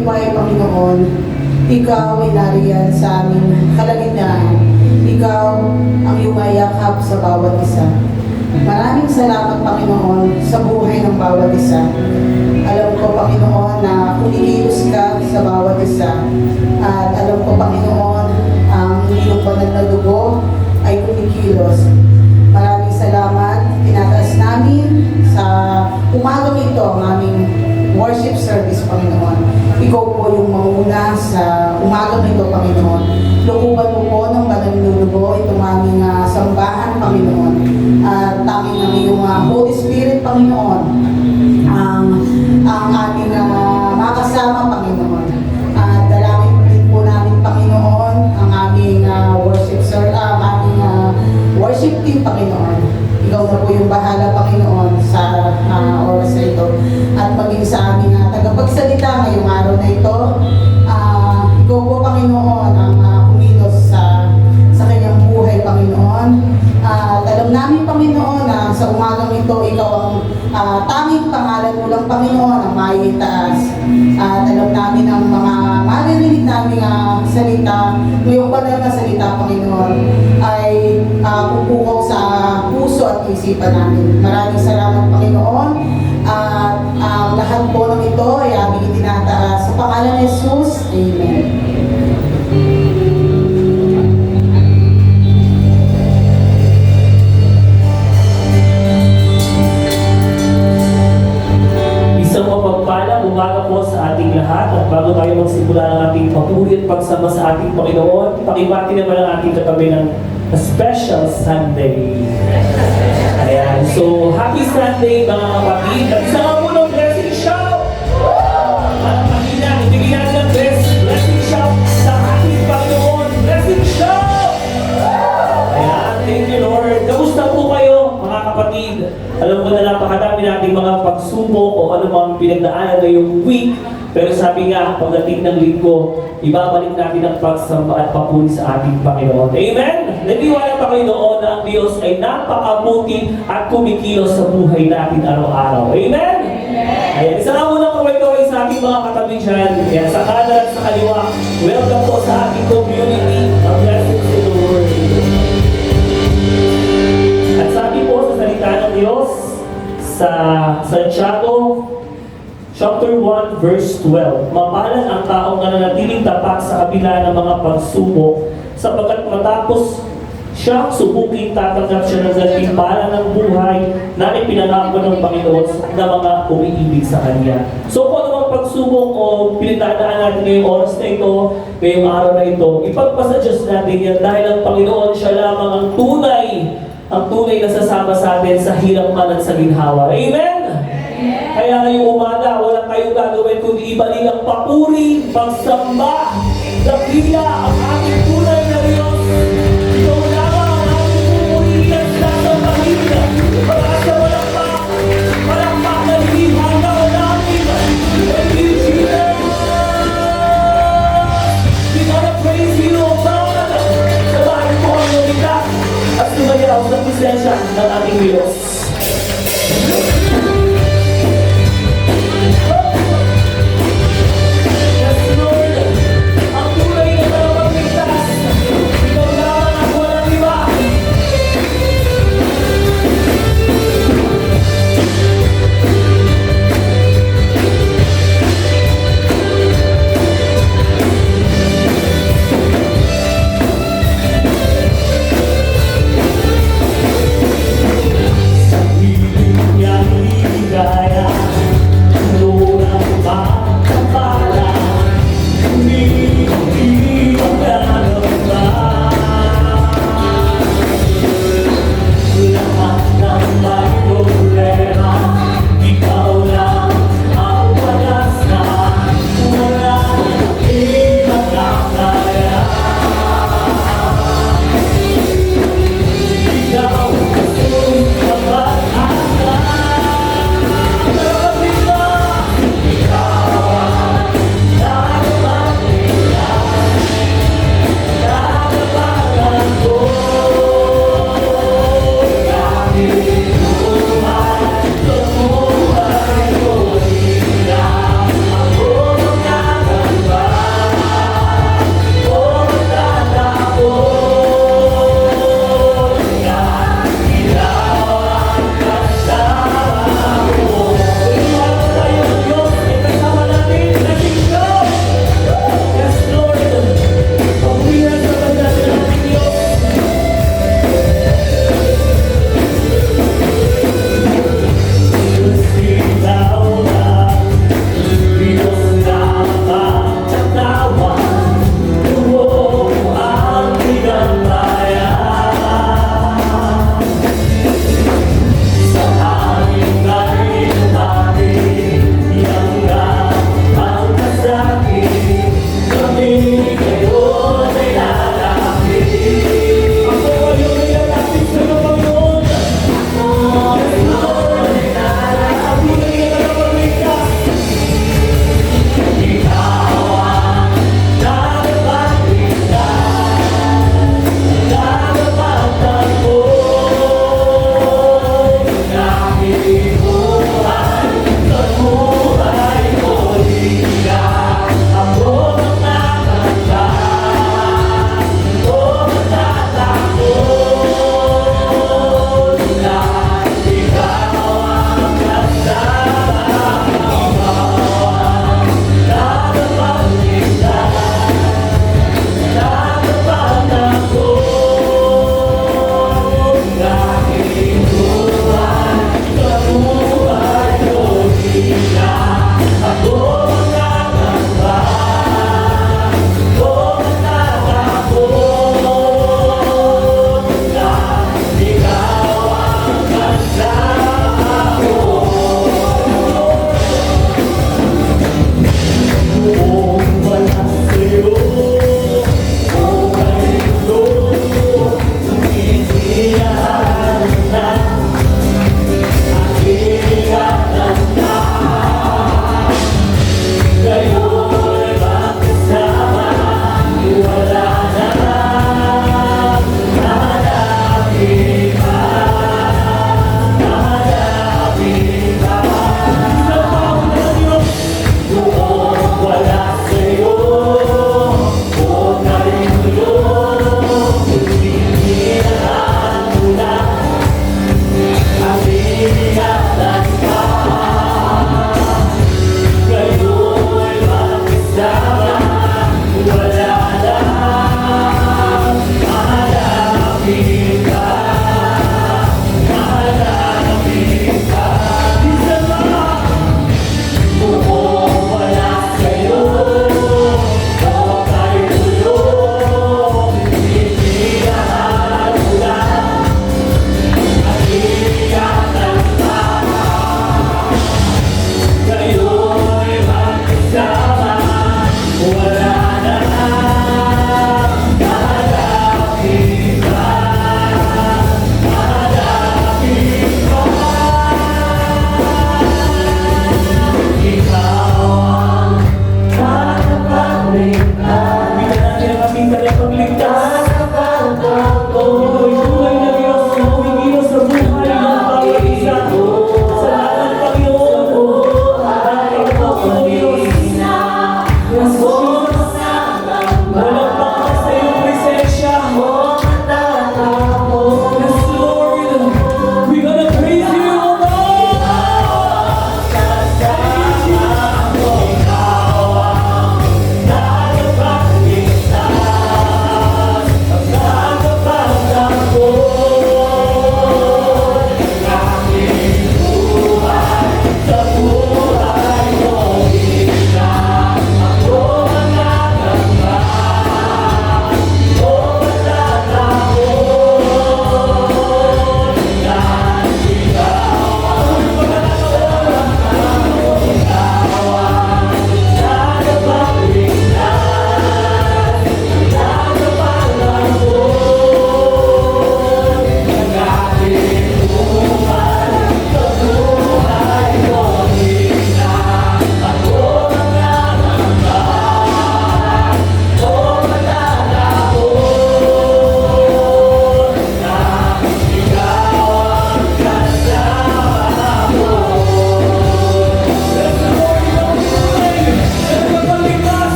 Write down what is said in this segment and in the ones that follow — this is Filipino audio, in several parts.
tagumpay, Panginoon. Ikaw ay nariyan sa aming kalagitnaan. Ikaw ang yumayakap sa bawat isa. Maraming salamat, Panginoon, sa buhay ng bawat isa. Alam ko, Panginoon, na kumikilos ka sa bawat isa. At alam ko, Panginoon, ang iyong banal na dugo ay kumikilos. Maraming salamat. Tinataas namin sa umagang ito ang aming worship service, Panginoon. Ikaw po yung mauna sa umagang ito, Panginoon. Lukuban mo po ng banal na dugo itong aming sambahan, Panginoon. At tanging ng iyong Holy Spirit, Panginoon, ang aming makasama, Panginoon. At dalangin din po namin, Panginoon, ang aming worship team, Panginoon. Ikaw na po yung bahala, Panginoon, sa oras na ito. At maging sa aming tagapagsalita ngayong araw na ito, ikaw po, Panginoon, ang kumilos sa kanyang buhay, Panginoon. At alam namin, Panginoon, na sa umagang ito, ikaw ang tanging pangalan mo lang, Panginoon, ang maitaas. At alam namin ang mga maririnig namin salita, ngayong banal na salita, Panginoon, ay pupukaw sa puso at isipan namin. Maraming salamat, Panginoon. At ang lahat po ng ito ay aming itinataas sa pangalan ni Jesus. Amen. Umaga po sa ating lahat at bago tayo magsimula ng ating papuri at pagsama sa ating Panginoon, pakibati naman ang ating katabi ng Special Sunday. Ayan, so happy Sunday mga kapatid. At isa nga po ng blessing shout! Para pakina, ibigin natin ang blessing shout sa ating Panginoon. Blessing shout! Ayan, thank you Lord. Kamusta po kayo mga kapatid? Alam ko na napakadami nating mga pagsubok o ano mga pinagdaanan ngayong week. Pero sabi nga, pagdating ng linggo, ibabalik natin ang pagsamba at papuri sa ating Panginoon. Amen? Naniwala pa kayo noon na ang Diyos ay napakabuti at kumikilos sa buhay natin araw-araw. Amen? Ayan, isa nga muna kaway-kaway sa ating mga katabi dyan. Ayan, sa kanan at sa kaliwa, welcome po sa ating community. A blessing to the Lord. At sabi po sa salita ng Diyos sa Santiago chapter 1 verse 12, mapalan ang taong nananatiling tapat sa kabila ng mga pagsubok, sapagkat matapos siya subukin, tatanggap siya ng gantimpala ng buhay na ipinangako ng Panginoon na mga umiibig sa Kanya. So kung ano mga pagsubok o pinagdadaan natin ngayong oras na ito, ngayong araw na ito, ipagpasadyos natin yan dahil ang Panginoon siya lamang ang tunay na sasama sa atin sa hirap man at sa ginhawa. Amen? Kaya ngayong umaga, wala tayong gagawin kundi ibalik ang papuri, pagsamba, dakila ang ating tunay na Diyos. Ikaw lamang ang ating pupurihin at sasabahin. Pag-asa walang pakalihim hanggang namin. Thank you, Jesus! We gotta praise you, O God! Sabahin po ang lumita at sumayaw sa presensya ng ating Diyos. Yeah.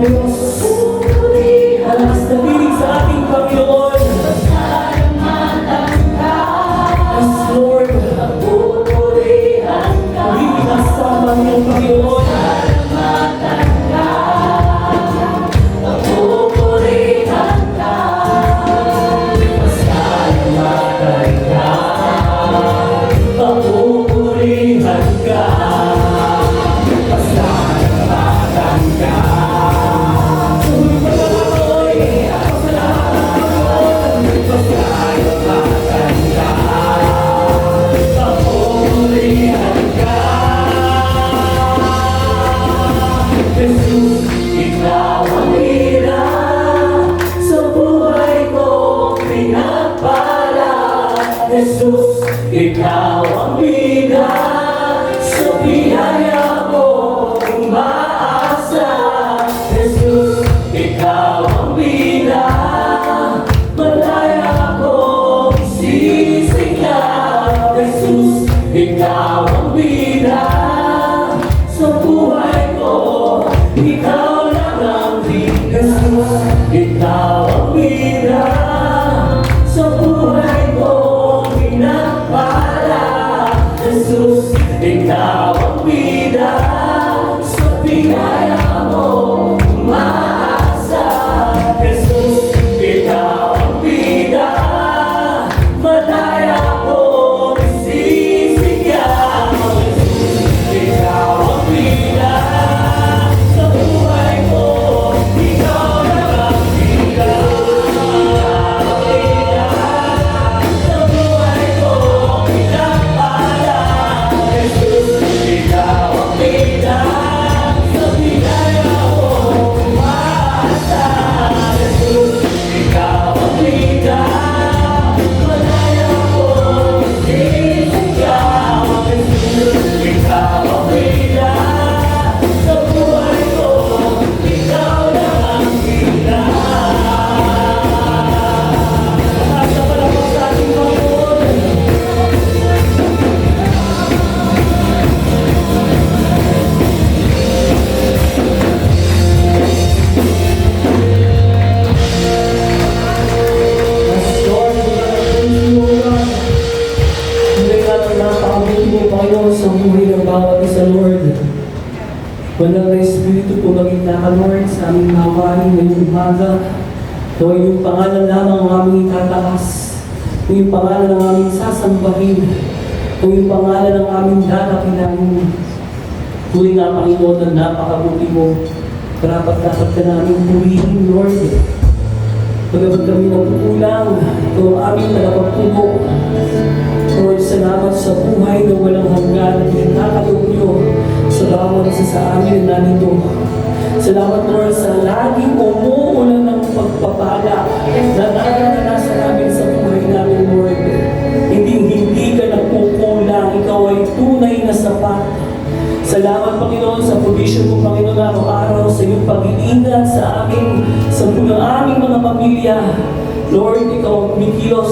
Diyos. Malakas na tinig sa ating Panginoon. Yes, Lord. Hindi kasama ng Panginoon. Papupurihan ka. Pasalamatan ka. Sulit pa na ako'y pasalamatan ka. Papupurihan ka. Jesus, ikaw ang bida sa buhay ko pinagpala. Jesus, ikaw ang bida sa biyaya mo umaasa. Jesus, ikaw ang bida, malaya akong sisigaw. Jesus, ikaw ang bida sa buhay ko, ikaw lang ang bida. Jesus, ikaw ang bida sa buhay ko pinagpala. Jesus, ikaw ang bida sa biyaya mo umaasa. Jesus, ikaw ang bida, malaya akong sisigaw. Jesus, ikaw ang bida sa buhay ko, ikaw lang ang bida. Sa buhay ko pinagpala. Jesus, ikaw ang bida sa biyaya mo umaasa. Jesus, ikaw ang bida, malaya akong sisigaw. Jesus, ikaw ang bida sa buhay ko, ikaw lang ang bida. Taas na palabas sa ating Panginoon. Yes, Lord, we praise you, O God. Tunay nga ang napakabuti mo, Panginoon, sa buhay ng bawat isa, Lord. Walang na Espiritu po maging ka, Lord, sa aming mawain ngayong umaga. Lord, yung pangalan lamang ang aming itataas. Yung pangalan ang aming sasambahin. Yung pangalan ang aming dadakilain. Tunay nga, Panginoon, ang napakabuti mo. Dapat ka namin purihin, Lord. Pagkabat kami nagkukulang, ito ang aming tagapagtubo. Lord, salamat sa buhay na walang hanggan at pinagkakaloob niyo sa bawat isa sa amin na nandito. Salamat, Lord, sa laging umuulan ng pagpapala na naranasan namin sa buhay namin, Lord. Hindi ka nagkukulang, ikaw ay tunay na sapat. Salamat, Panginoon, sa provision mo, Panginoon, araw-araw sa iyong pag-iingat sa amin, sa aming mga pamilya. Lord, ikaw ang kumikilos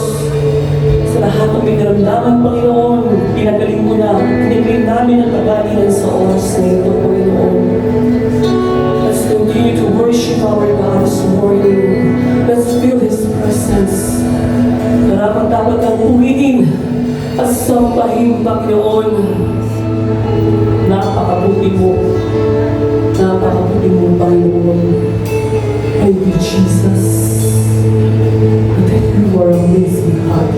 sa lahat ng pinaramdaman, Panginoon. Pinagaling mo na, pinagaling namin ang kagalingan sa oras na ito, Panginoon. Let's continue to worship our God this morning. Let's feel His presence. Dapat kang uwiin at sambahin, Panginoon. Napakabuti mo, Panginoon. Thank you, Jesus. That you are amazing, God.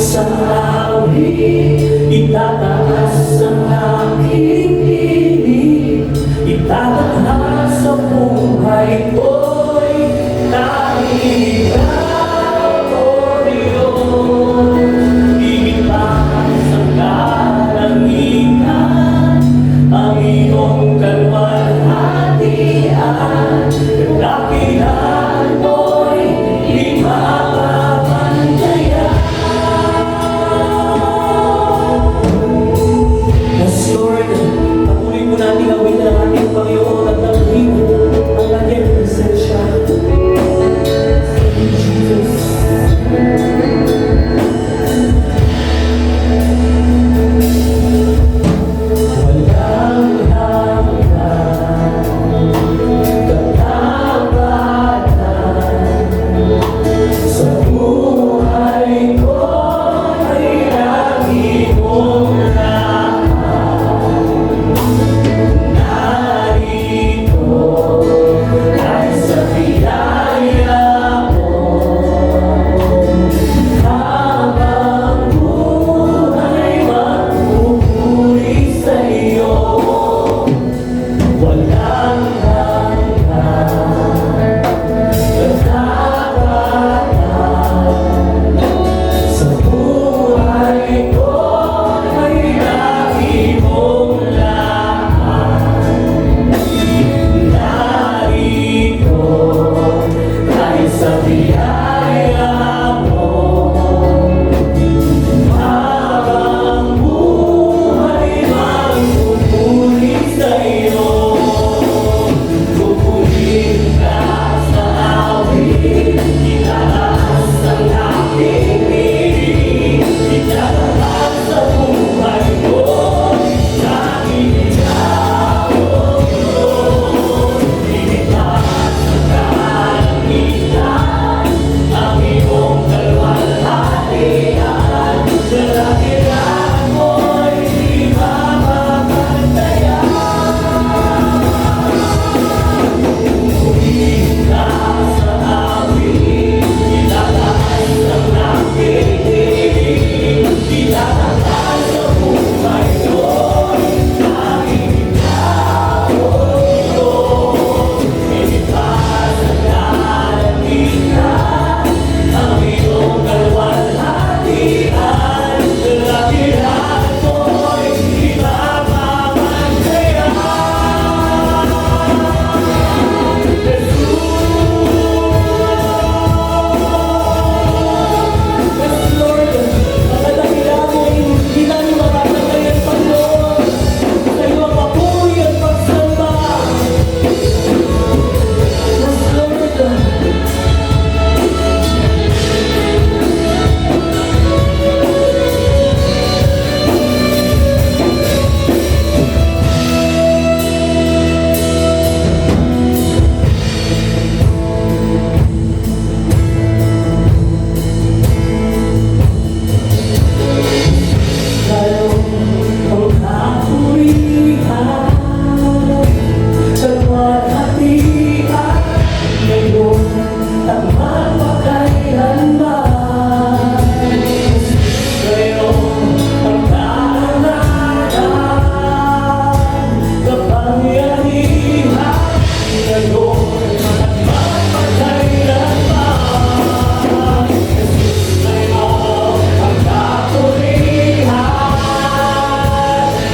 sa langit, itataas ang aking piling, itataas sa buhay ko'y tanging ikaw, O Diyos. Higit pa sa kalangitan, ang iyong kalwalhatian, kadakilaan mo'y di mapapantayan. Yes, Lord, patuloy mo natin gawin ang ating Panginoon at naging ang kanyang presensya. Jesus. Walang hanggan, katapatan, sa buhay ko ay lagi mong narito, dahil sa biyaya mo, habang buhay magpupuri sa iyo. Walang hanggan, katapatan, sa buhay ko ay lagi mong narito, dahil sa biyaya mo, habang buhay magpupuri sa iyo. Pupurihin ka sa awit, itataas ang aking piling, itataas sa buhay ko, tanging ikaw, O Diyos. Higit pa sa kalangitan, ang iyong kalwalhatian, kadakilaan mo'y di mapapantayan. Pupurihin ka sa awit, itataas ang aking piling, itataas sa buhay ko, tanging ikaw, O Diyos. Higit pa sa kalangitan, ang iyong kalwalhatian, kadakilaan mo'y di mapapantayan. Yes, Lord, ang kadakilaan mo ay hindi namin mapapantayan, Panginoon. Sa iyo ang papuri at pagsamba. Yes, Lord. Ang kapurihan, kalwalhatian, ngayon at magpakailanman. Sa'yo ang karangalan, kapangyarihan, ngayon at magpakailanman. Sa'yo ang kapurihan,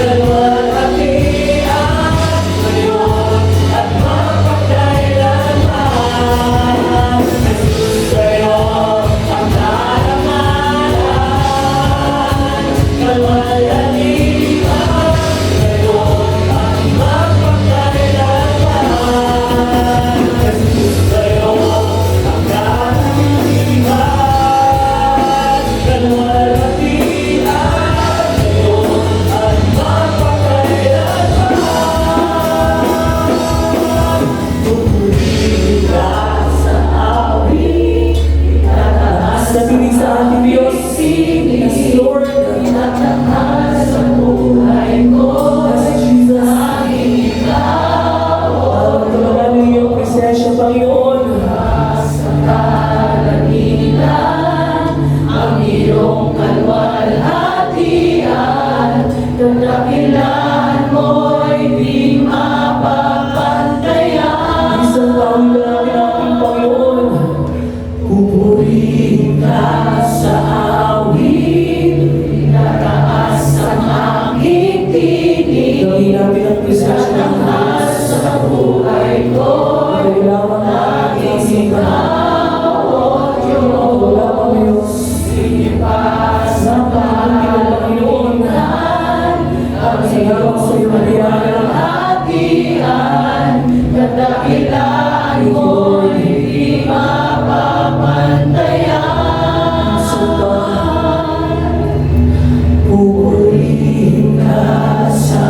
kalwalhatian, ngayon at magpakailanman. Sa'yo ang karangalan, kalwalhatian, ngayon at magpakailanman. Sa'yo ang karangalan, kalwalhatian, ngayon at magpakailanman. Pupurihin ka sa awit, itataas sa piling sa ating Diyos. Yes, Lord. Itataas sa buhay ko, yes, Jesus. Tumagal ng iyong presensya, Panginoon. Sa kalangitan, ang iyong iyong kalwalhatian, kadakilan mo'y di mapapantayan. Isang tawag namin ating Panginoon. Pupurihin ka sa awit, itataas ang aking tinig. Gawin natin ang presensya ng Tatanghal Diyos. sa buhay ko, Dahil lamang laging natin ikaw, O Diyos. wala pang Diyos. Sinipas ng Panginoon, ang iyong kalwalhatian, kadakilan mo'y di mapapantayan. Pupurihin ka sa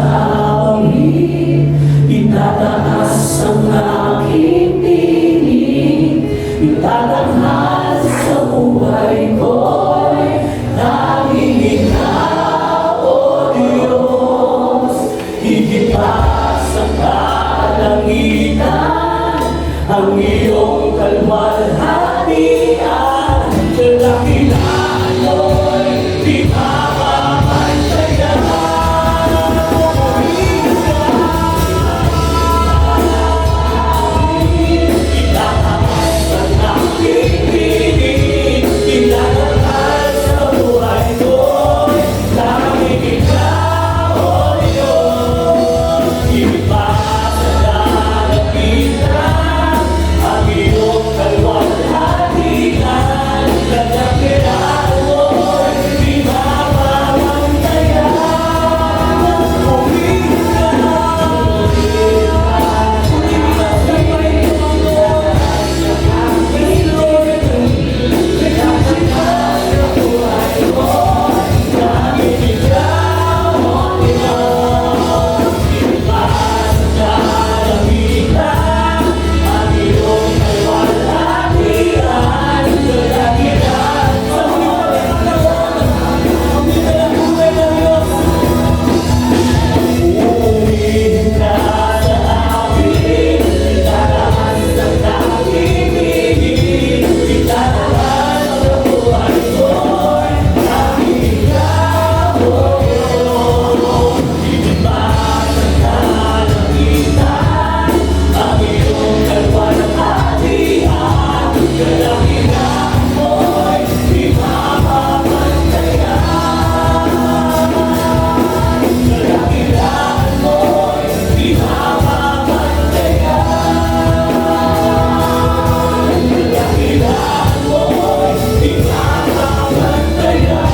awit, itataas ang aking tinig, itatanghal sa buhay ko'y tanging ikaw, O Diyos. Higit pa sa kalangitan, ang iyong kalwalhatian, kadakilan mo'y di mapapantayan. Itataas ang aking tinig, itatanghal sa buhay ko'y tanging ikaw, O Diyos. Higit pa sa kalangitan, ang iyong kalwalhatian, kadakilan mo'y di mapapantayan. Purihin ka, purihin ka sa Panginoon. Yes, Lord. Kadakilan sa buhay ko, tanging ikaw, O Diyos. Higit pa sa kalangitan, ang iyong kalwalhatian, kadakilan sa buhay ko. Purihin ka sa awit, itataas ang aking tinig, itatanghal sa buhay ko'y tanging ikaw, O Diyos. Higit pa sa kalangitan, ang iyong kalwalhatian, kadakilan mo'y di mapapantayan. Kadakilan mo'y di mapapantayan. Kadakilan mo'y di mapapantayan.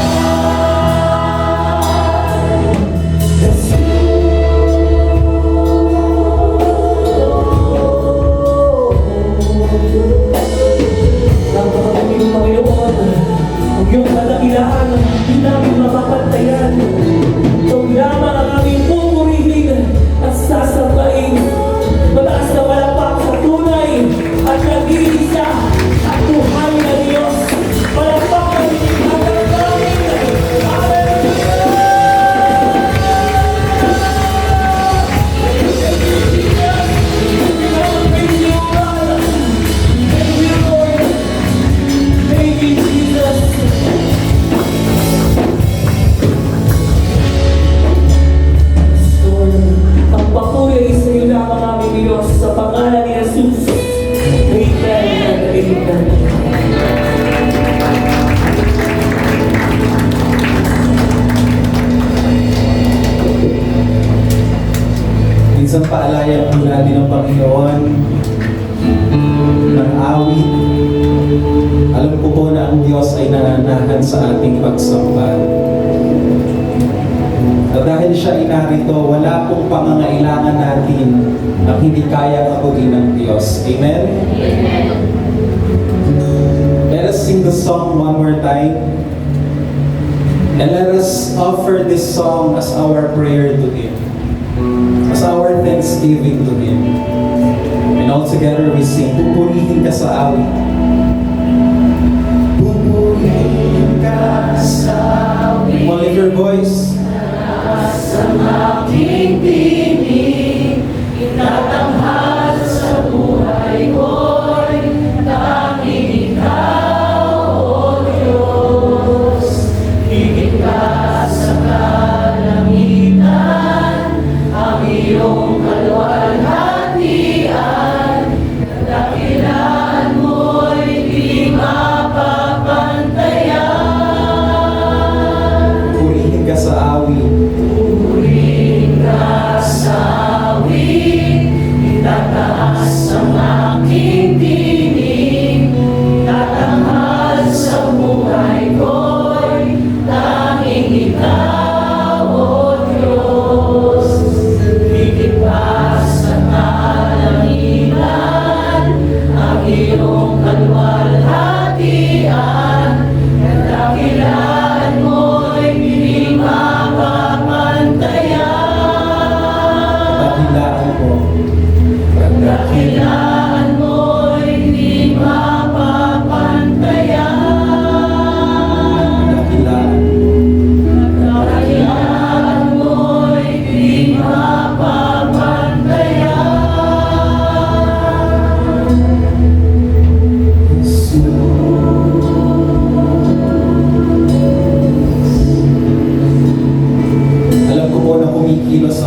Napakatamin ng Panginoon. Ang iyong kadakilaan, di namin mapapantayan. Ikaw lamang ang aming pupurihin at sasabayin. Mataas na palakpak sa tunay at nag-iisa at buhay na Diyos. Palakpak na hanggang namin. Thank you, Jesus. Lord, ang papuri ay sa iyo lamang aming Diyos sa pangalan ni Jesus. Amen and amen. Minsan paalayan po natin ng Panginoon ng awit. Alam ko po na ang Diyos ay nananahan sa ating pagsambal. At dahil siya ay narito, wala pong pangangailangan natin na hindi kaya kabugin ng Diyos. Amen? Let us sing the song one more time. And let us offer this song as our prayer to Him, as our thanksgiving to Him. And all together we sing, pupurihin ka sa awit. Pupurihin ka sa awit. Come on, lift your voice. Sa aking tinig, itatanghal sa buhay ko'y tanging ikaw, O Diyos.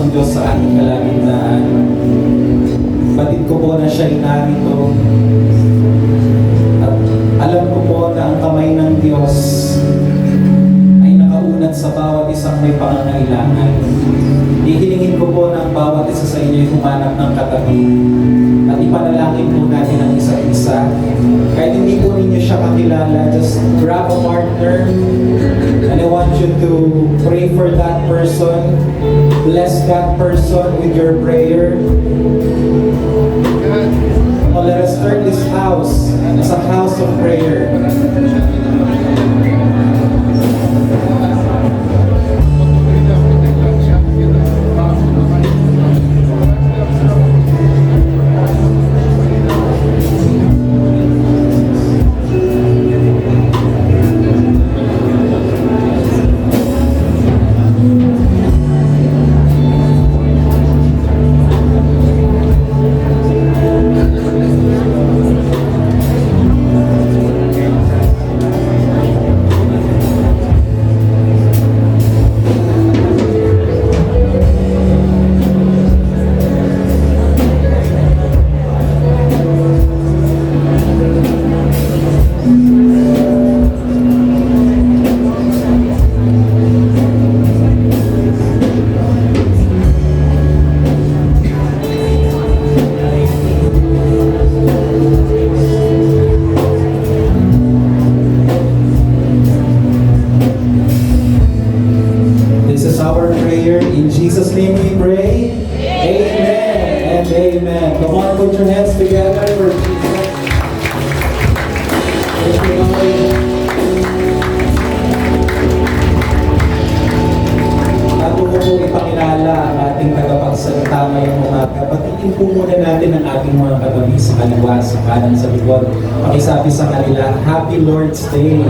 ang Diyos sa ating kalagitnaan. Batid ko po na siya'y narito. At alam ko po na ang kamay ng Diyos ay nakaunat sa bawat isang may pangangailangan. Hihilingin ko po na ang bawat isa sa inyo ay humanap ng katabi at ipanalangin po natin ang isa't isa. Kahit hindi po ninyo siya kakilala, just grab a partner and I want you to pray for that person. Bless that person with your prayer. Oh, let us turn this house as a house of prayer. This is our prayer. In Jesus' name we pray. Amen and amen. Come on, put your hands together for Jesus. Thank you, Lord. Bago ko po ipakilala ang ating tagapagsalita ngayong umaga, batiin po muna natin ang ating mga katabi sa kaliwa, sa kanan, sa likod. Pakisabi sa kanila, Happy Lord's Day.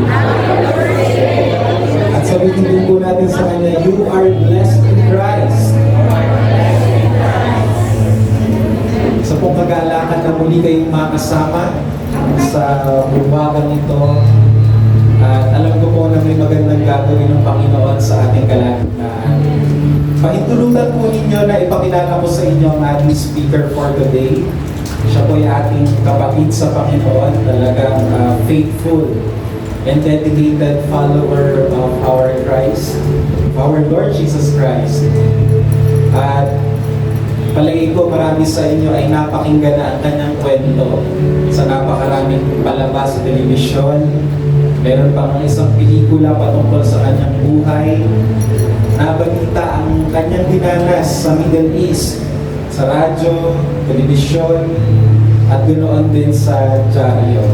At sabihin din po natin sa kanya, you are blessed in Christ. Sa pong kagalakan na muli kayong makasama sa buwagang ito. At alam ko po na may magandang gagawin ng Panginoon sa ating kalagitnaan. Pahintulutan po ninyo na ipakilala ko sa inyo ang ating speaker for today. Siya po ay ating kapatid sa Panginoon, talagang faithful and dedicated follower of our Christ, our Lord Jesus Christ. At palagi ko marami sa inyo ay napakinggan na ang kanyang kwento sa napakaraming palabas sa telebisyon. Meron pa mga isang pelikula patungkol sa kanyang buhay. Nabalita ang kanyang dinanas sa Middle East, sa radyo, telebisyon, at ganoon din sa dyaryo.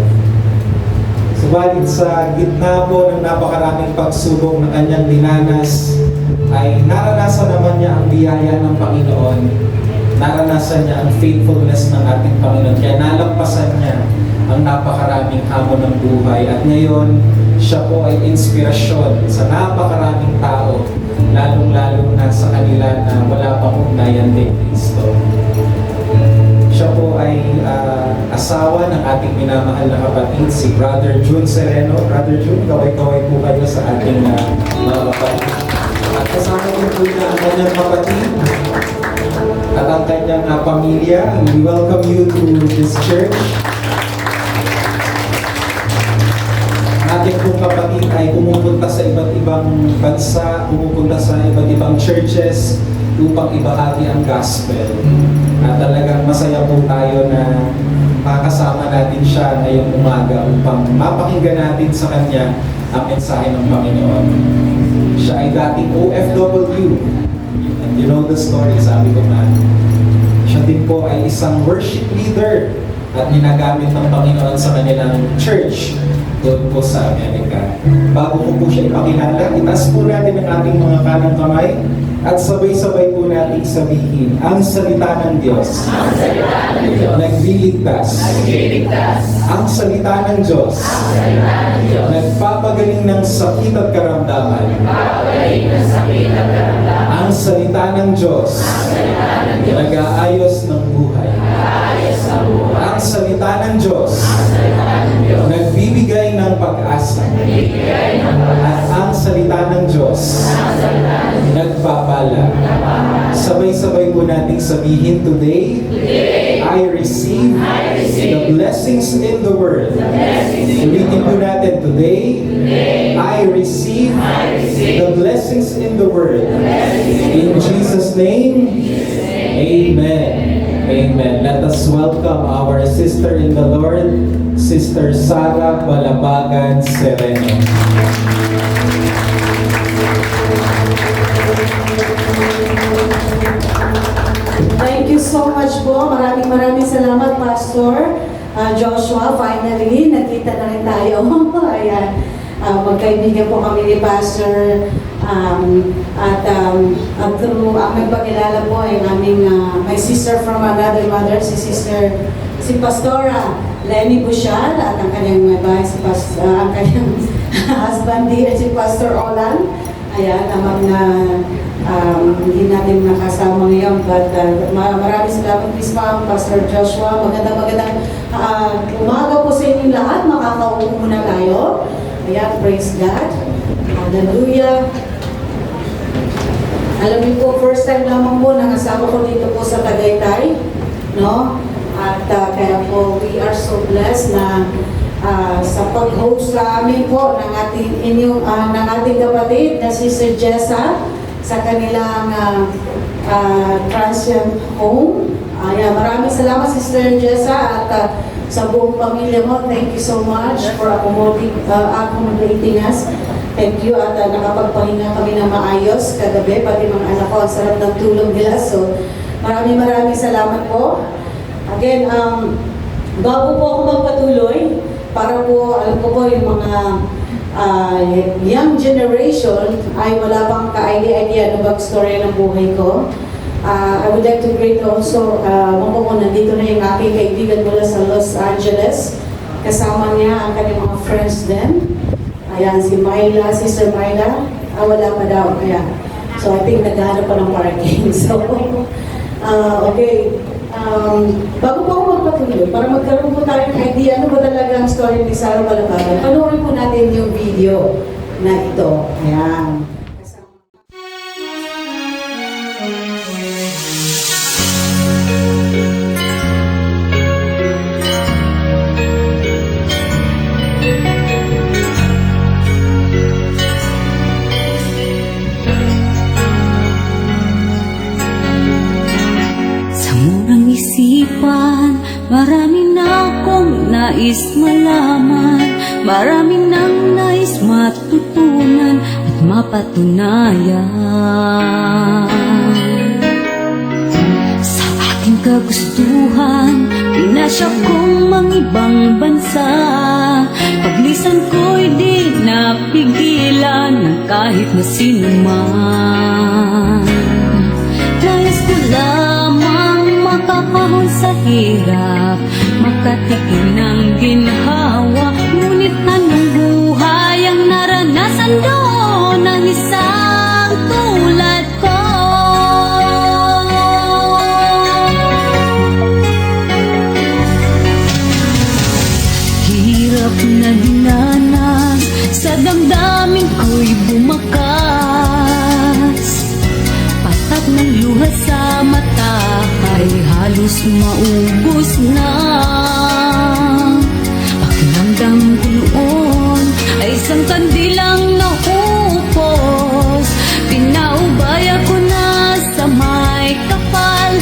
Subalit sa gitna po ng napakaraming pagsubok ng kanyang dinanas, ay naranasan naman niya ang biyaya ng Panginoon. Naranasan niya ang faithfulness ng ating Panginoon. Kaya nalampasan niya ang napakaraming hamon ng buhay. At ngayon, siya po ay inspirasyon sa napakaraming tao, lalong-lalo na sa kanila na wala pang ugnayan kay Kristo. Siya po ay asawa ng ating minamahal na kapatid, si Brother June Sereno. Brother June, kaway-kaway po kayo sa ating mga kapatid. At kasama po niya ang kanyang kapatid at ang kanyang pamilya. We welcome you to this church. Ating pong kapatid ay pumupunta sa iba't ibang bansa, pumupunta sa iba't ibang churches upang ibahagi ang gospel. At talagang masaya po tayo na makasama natin siya ngayong umaga upang mapakinggan natin sa kanya ang mensahe ng Panginoon. Siya ay dating OFW. And you know the story, sabi ko na. Siya din po ay isang worship leader at ginagamit ng Panginoon sa kanilang church doon po sa Amerika. Bago ko po siya ipakilala, itaas po natin ang ating mga kanang kamay at sabay-sabay po natin sabihin, ang salita ng Diyos, nagliligtas. Ang salita ng Diyos, nagpapagaling ng sakit at karamdaman. Ang salita ng Diyos, nag-aayos ng buhay. Ang salita ng Diyos, nagbibigay ng pag-asa. At ang salita ng Diyos, nagpapala. Sabay-sabay po nating sabihin today, I receive the blessings in the Word. Ulitin po natin today, I receive the blessings in the Word. In Jesus' name, Amen. Amen. Let us welcome our sister in the Lord, Sister Sarah Balabagan Sereno. Thank you so much po. Maraming salamat, Pastor Joshua. Finally, nagkita na rin tayo. Ayan. Magkaibigan po kami ni Pastor. At through ang nagpakilala po ay aming my sister from another mother, si Pastora Lenny Bushal, at ang kanyang bahay, ang kanyang husband din, si Pastor Olan. Ayan, naman na hindi natin nakasama ngayon, but maraming salamat, Miss Ma'am, Pastor Joshua. Magandang umaga po sa inyong lahat. Makakaupo muna tayo. Ayan, praise God. Hallelujah. Alam niyo po, first time lamang po nangasama ko dito po sa Tagaytay, no? At kaya po, we are so blessed na sa pag-host sa amin po ng ating kapatid na si Sister Jessa sa kanilang transient home. Ayan, maraming salamat, Sister Jessa, at sa buong pamilya mo. Thank you so much for accommodating us. Thank you, at nakapagpahinga kami na maayos kagabi, pati mga anak ko, ang sarap ng tulog nila. So, maraming salamat po. Again, bago po ako magpatuloy, para po, alam ko po, yung mga young generation ay wala pang ka-idea ng backstory ng buhay ko. I would like to greet also, nandito na yung aking kaibigan mula sa Los Angeles. Kasama niya ang kanyang mga friends din. Ayan, si Myla, Sister Myla, wala pa daw. Ayan. So, I think naghahanap pa ng parking. So, okay. Bago po ako magpatuloy, para magkaroon po tayo ng idea ano ba talaga ang story ni Sarah Balabagan, panoorin po natin yung video na ito. Ayan. Marami na akong nais malaman, marami nang nais matutunan at mapatunayan. Sa aking kagustuhan, pinasya kong mangibang bansa. Paglisan ko'y di napigilan ng kahit na sino man. Nais ko lamang makakahon sa hirap, makatikim ng ginhawa. Ngunit anong buhay ang naranasan doon ng isang tulad ko? Hirap na dinanas, sa damdamin ko'y bumakas. Patak ng luha sa mata ay halos maubos na. Pakiramdam ko noon ay isang kandilang naupos. Pinaubaya ko na sa may kapal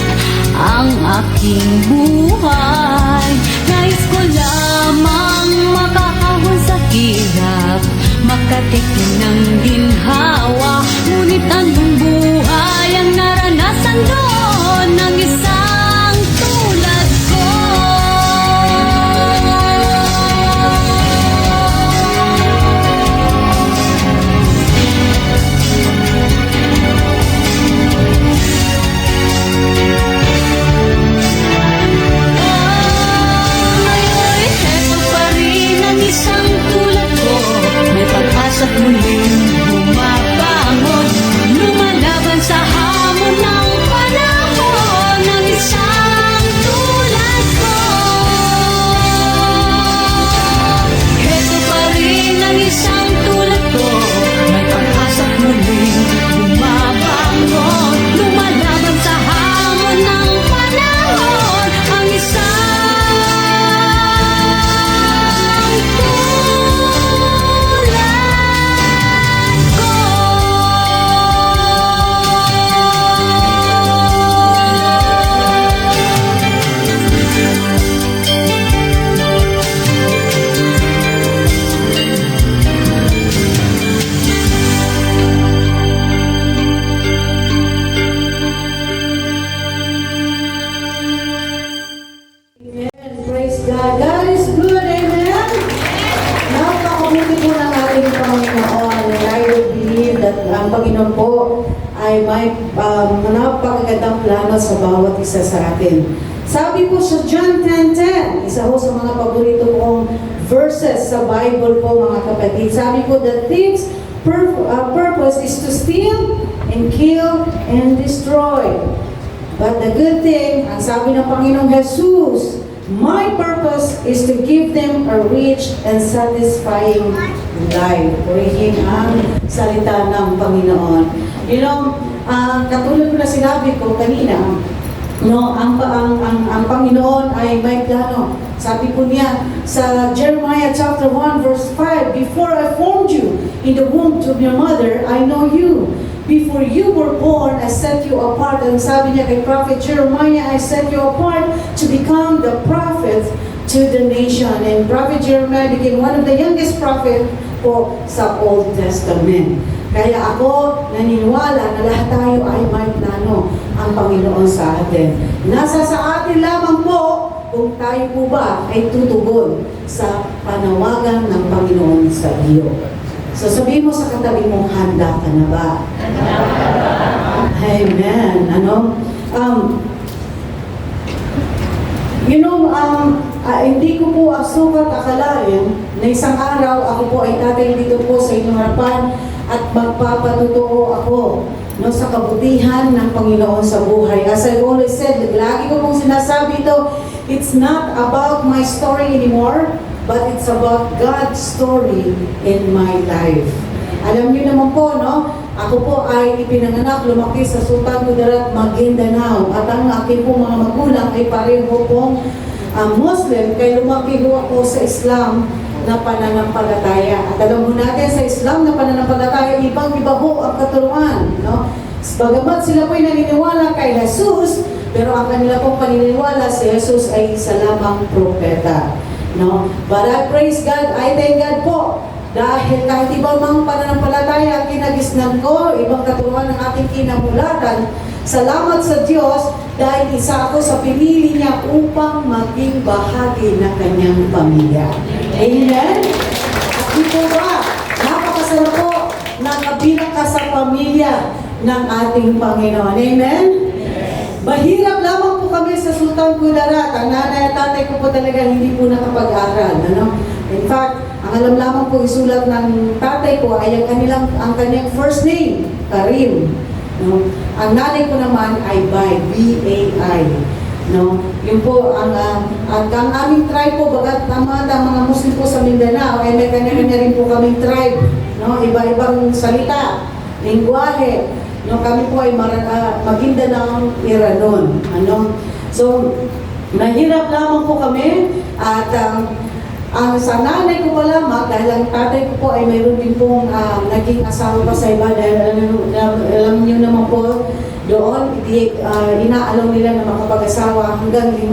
ang aking buhay. Nais ko lamang makakahon sa hirap, makatikim ng ginhawa. Ngunit anong buhay ang naranasan doon ng isang tulad ko? that ang Panginoon po ay may napakagandang plano sa bawat isa sa atin. Sabi po sa John 10:10, isa ho sa mga paborito kong verses sa Bible po mga kapatid. Sabi po, the thief's purpose is to steal and kill and destroy. But the good thing, ang sabi ng Panginoong Jesus, my purpose is to give them a rich and satisfying life. Purihin ang salita ng Panginoon. You know, katulad ko na sinabi ko kanina, no, ang Panginoon ay may plano. Sabi po niya sa Jeremiah chapter 1 verse 5, before I formed you in the womb of your mother, I know you. Before you were born, I set you apart. And sabi niya kay Prophet Jeremiah, I set you apart to become the prophet to the nation. And Prophet Jeremiah became one of the youngest prophet po sa Old Testament. Kaya ako naniniwala na lahat tayo ay may plano ang Panginoon sa atin. Nasa sa atin lamang po kung tayo po ba ay tutugon sa panawagan ng Panginoon sa iyo. So sabihin mo sa katabi mo, handa ka na ba? Amen. Hindi ko po sukat akalain na isang araw ako po ay tatay dito po sa inyong harapan at magpapatutuo ako sa kabutihan ng Panginoon sa buhay. As I always said, lagi ko pong sinasabi ito, it's not about my story anymore, but it's about God's story in my life. Alam niyo naman po, no? Ako po ay ipinanganak, lumaki sa Sultan Kudarat, Maguindanao. At ang aking po mga magulang ay pareho pong Muslim, kaya lumaki ho ako sa Islam na pananampalataya. At alam mo natin, sa Islam na pananampalataya, ibang-iba ho ang katuruan, no? Bagamat sila po'y naniniwala kay Jesus, pero ang kanila pong paniniwala, si Jesus ay isa lamang propeta. No? But I praise God, I thank God po, dahil kahit ibang mga pananampalataya ang kinagisnan ko, ibang katuruan ng ating kinamulatan, salamat sa Diyos dahil isa ako sa pinili niya upang maging bahagi ng kanyang pamilya. Amen? At ito ba, napakasarap po na kabilang ka sa pamilya ng ating Panginoon. Amen? Mahirap lamang po kami sa Sultan Kudarat. Ang nanay at tatay ko po talaga hindi po nakapag-aral. Ano? In fact, ang alam lamang po isulat ng tatay ko ay ang kanyang first name, Karim. No? Ang nanay ko naman ay Bay, B-A-I. No? Yun po, ang aming tribe po, bagat mga Muslim po sa Mindanao, ay may kanya-kanya rin po kaming tribe. No? Iba-ibang salita, lingwahe. No, kami po ay Maguindanao, Iranon. So, mahirap lamang po kami at ang sa nanay ko pa lamang, dahil ang tatay ko po ay mayroon din pong naging asawa pa sa iba, dahil alam niyo naman po, doon, inaalaw nila na makapag-asawa hanggang 5,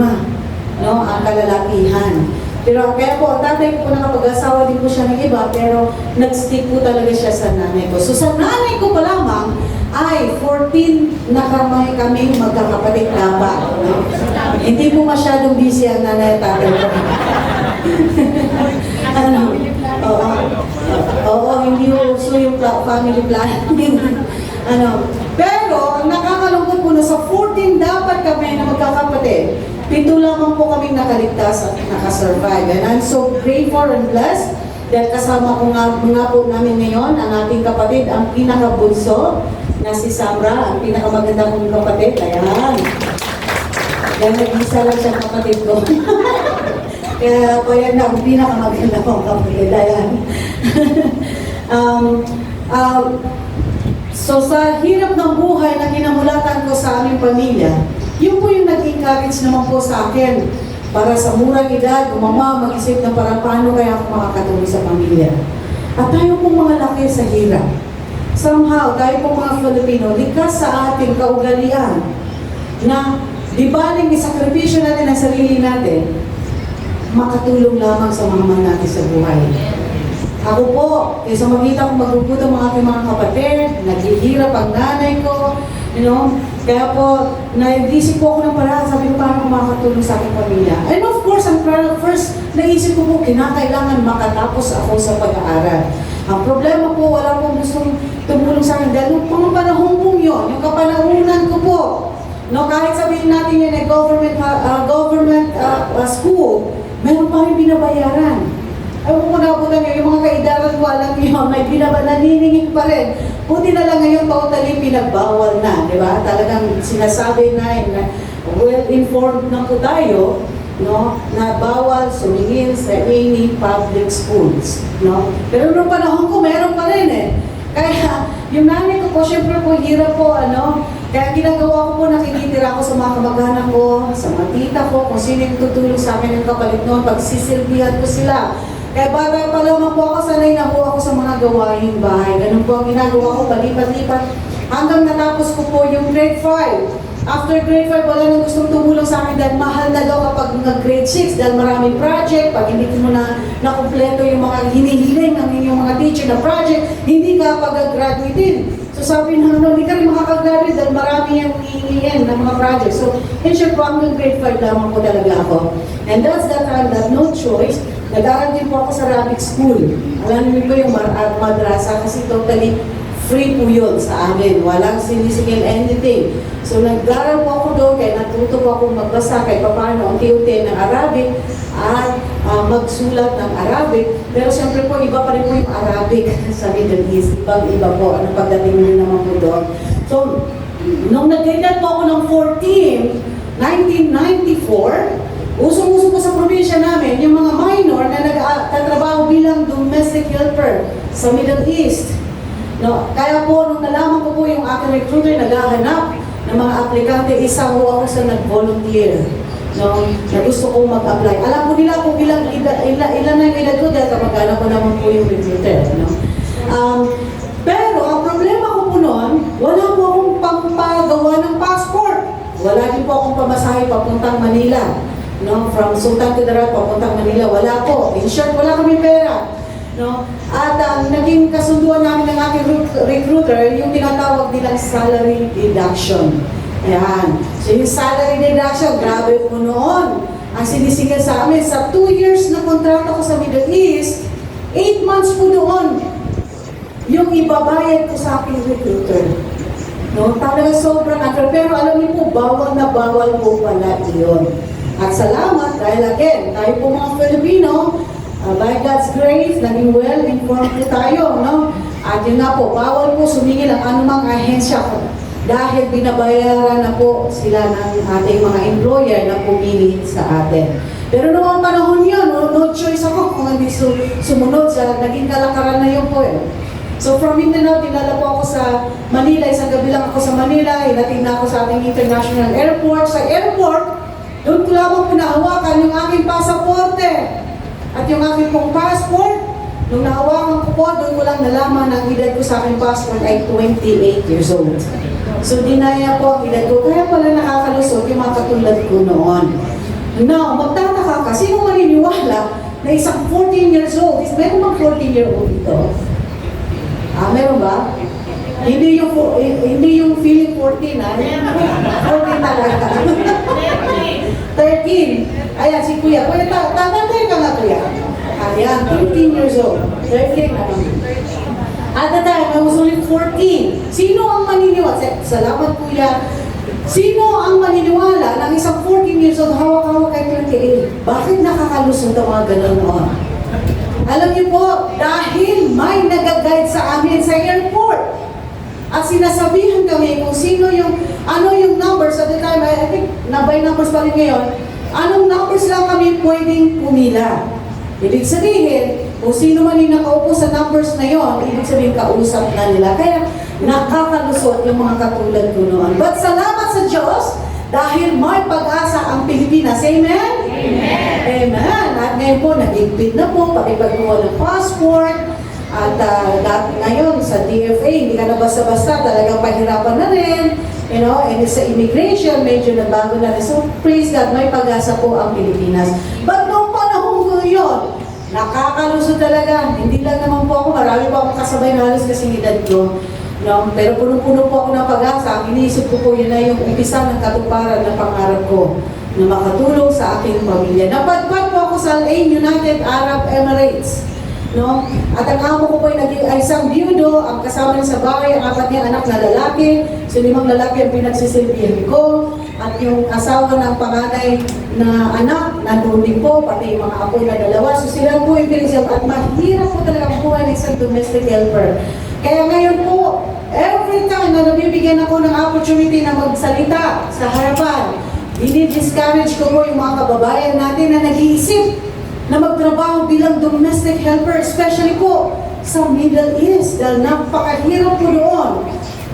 no, ang kalalakihan. Pero kaya po, ang tatay ko po nakapag-asawa din po siya ng iba, pero nag-stick po talaga siya sa nanay ko. So sa nanay ko pa lamang, ay 14 na kaming magkakapatid dapat. No? Hindi po masyadong busy ang nanay at tatay ko. Oo, hindi uso yung family planning. Pero, ang nakakalungkot po na sa 14 dapat kami na magkakapatid, 7 lamang po kaming nakaligtas at nakasurvive. And I'm so grateful and blessed dahil kasama ko nga po namin ngayon ang ating kapatid, ang pinakabunso, na si Samra, ang pinakamaganda kong kapatid. Ayan. Dahil nag-isa lang siya kapatid ko. Kaya yan na ang pinakamaganda kong kapatid. Ayan. So sa hirap ng buhay na kinamulatan ko sa aming pamilya, yun po yung nag-encourage naman po sa akin para sa murang edad, umama, mag-isip na para paano kaya ako makakatuloy sa pamilya. At tayo pong mga laki sa hirap. Somehow, tayo pong mga Filipino, likas sa ating kaugalian na di baling isakripisyo natin ang sarili natin, makatulong lamang sa mga mahal natin sa buhay. Ako po, kaysa makita kong magrugutom ang aking mga kapatid, naghihirap ang nanay ko, kaya po, naisip po ako ng paraan, sabi ko, paano makakatulong sa aking pamilya. And of course, ang first naisip ko po, kinakailangan makatapos ako sa pag-aaral. Ang problema po, wala pong gustong tumulong sa dahil nung mga panahon pong yun, yung kapanahunan ko po, no, kahit sabihin natin yun ay government school, meron pa rin binabayaran. Ewan ko na po lang yung mga kaidaran ko, alam niyo, may naniningin pa rin. Buti na lang ngayon, totally pinagbawal na, di ba? Talagang sinasabi na well-informed na po tayo, no, na bawal sumingin sa any public schools, no? Pero noong panahon ko, meron pa rin eh. Kaya, yung nanay ko po, syempre po, hirap po, ano, kaya ginagawa ko po, nakikitira ko sa mga kamag-anak ko, sa mga tita ko, kung sino yung tutulong sa akin ng kapalit noon, pagsisilbihan ko sila. Kaya bata pa lamang po ako, sanay na po ako sa mga gawaing bahay. Ganun po ang ginagawa ko, palipat-lipat, hanggang natapos ko po yung grade 5. After grade 5, wala nang gustong tumulong sa akin dahil mahal na daw kapag nag-grade 6 dahil maraming project. Pag hindi mo na nakumpleto yung mga hinihiling ng inyong mga teacher na project, hindi ka pag-graduate din. So sabi na, hindi ka rin makakagraduate dahil marami yung hihingin ng mga project. So, in short po, hanggang grade 5 lamang po talaga ako. And that's the time that no choice, nag-aaral din po ako sa Arabic school. Alam niyo po yung madrasa kasi totally free po yun sa amin. Walang sinisigil anything. So nag-aaral po ako doon, kaya natuto po ako magbasa kahit paano unti-unti ng Arabic at magsulat ng Arabic. Pero siyempre po, iba pa rin po yung Arabic sa Middle East. Ibang-iba po. Ano pagdating nyo naman po doon. So, nung nag-edad po ako ng 14, 1994, usong-uso po sa probinsya namin, yung mga minor na nagtatrabaho bilang domestic helper sa Middle East. No, kaya po, nung nalaman ko po yung aking recruiter naghahanap ng mga aplikante, isa ho ako sa nag-volunteer. No, na gusto kong mag-apply. Alam ko nila kung ilan na yung edad ko dahil kamag-anak ko naman po yung recruiter. No? Pero ang problema ko po noon, wala po akong pampagawa ng passport. Wala din po akong pamasahe papuntang Manila. No, from Sultan Kudarat papuntang Manila, wala po. In short, wala kami pera. No? At naging kasunduan namin ng aking recruiter, yung tinatawag nilang salary deduction. Ayan. So yung salary deduction, grabe po noon. Ang sinisigil sa amin, sa 2 years na kontrata ko sa Middle East, 8 months po doon yung ibabayad ko sa aking recruiter. No? Talaga sobrang unfair. Pero alam niyo po, bawal na bawal po pala iyon. At salamat dahil again, tayo po mga Filipino, by God's grace, naging well-informed po tayo, no? At yun nga po, bawal po sumingil ang anumang ahensya ko dahil binabayaran na po sila ng ating mga employer na pumili sa atin. Pero noong panahon yun, no choice ako kung hindi sumunod sa naging kalakaran na yun po eh. So from Mindanao, dinala po ako sa Manila, isang gabi lang ako sa Manila, ilating na ako sa ating international airport. Sa airport, doon ko lamang pinahawakan yung aking pasaporte. At yung aking pong passport, nung nahawakan ko po, doon ko lang nalaman na ang edad ko sa aking passport ay 28 years old. So dinaya po ang edad ko, kaya pala nakakalusot yung mga katulad ko noon. Now, magtataka ka, sino maniniwala na isang 14 years old, meron bang 14-year-old ito? Meron ba? Hindi yung feeling 14, 14 talaga. 13. Ayan, si Kuya. Kuya, tatantay ka nga, Kuya. Ayan, 13 years old. 13 na lang. At the time, I was only 14. Sino ang maniniwala? Salamat, Kuya. Sino ang maniniwala ng isang 14 years old hawak-hawak kay 28? Bakit nakakalusot ang mga ganun noon? Alam niyo po, dahil may nag-guide sa amin sa airport. At sinasabihan kami kung sino yung, ano yung numbers at the time, I think, by numbers pa rin ngayon, anong numbers lang kami pwedeng pumila. Ibig sabihin, kung sino man yung nakaupo sa numbers na yon, ibig sabihin kausap na nila. Kaya nakakalusot yung mga katulad ko noon. But salamat sa Diyos, dahil may pag-asa ang Pilipinas. Amen? Amen. Amen. At ngayon po, nag-igpit na po, pati pagkuha ng passport. At ngayon, sa DFA, hindi ka na basta-basta, talagang pahirapan na rin. You know, and sa immigration, medyo nabago na rin. So, praise God, may pag-asa po ang Pilipinas. But noong panahon ko yun, nakakalusot talaga. Hindi lang naman po ako, marami po akong kasabay na halos kasing edad ko. No? Pero puno-puno po ako ng pag-asa. Ang iniisip ko po, yun na yung umpisa ng katuparan ng pangarap ko na makatulong sa aking pamilya. Napadpad po ako sa Al Ain United Arab Emirates. No? At ang amo ko po ay isang biyudo, ang kasama niya sa bahay, ang 4 niyang anak na lalaki, so 5 lalaki ang pinagsisilbihan ko, at yung asawa ng panganay na anak, nandun din po, pati yung mga apo na 2, so sila po yung pinagsisilbihan, at mahirap po talaga ang buhay ng isang domestic helper. Kaya ngayon po, every time na nabibigyan ako ng opportunity na magsalita sa harapan, dinidiscourage ko po yung mga kababayan natin na nag-iisip na magtrabaho bilang domestic helper, especially po sa Middle East, dahil napakahirap po doon.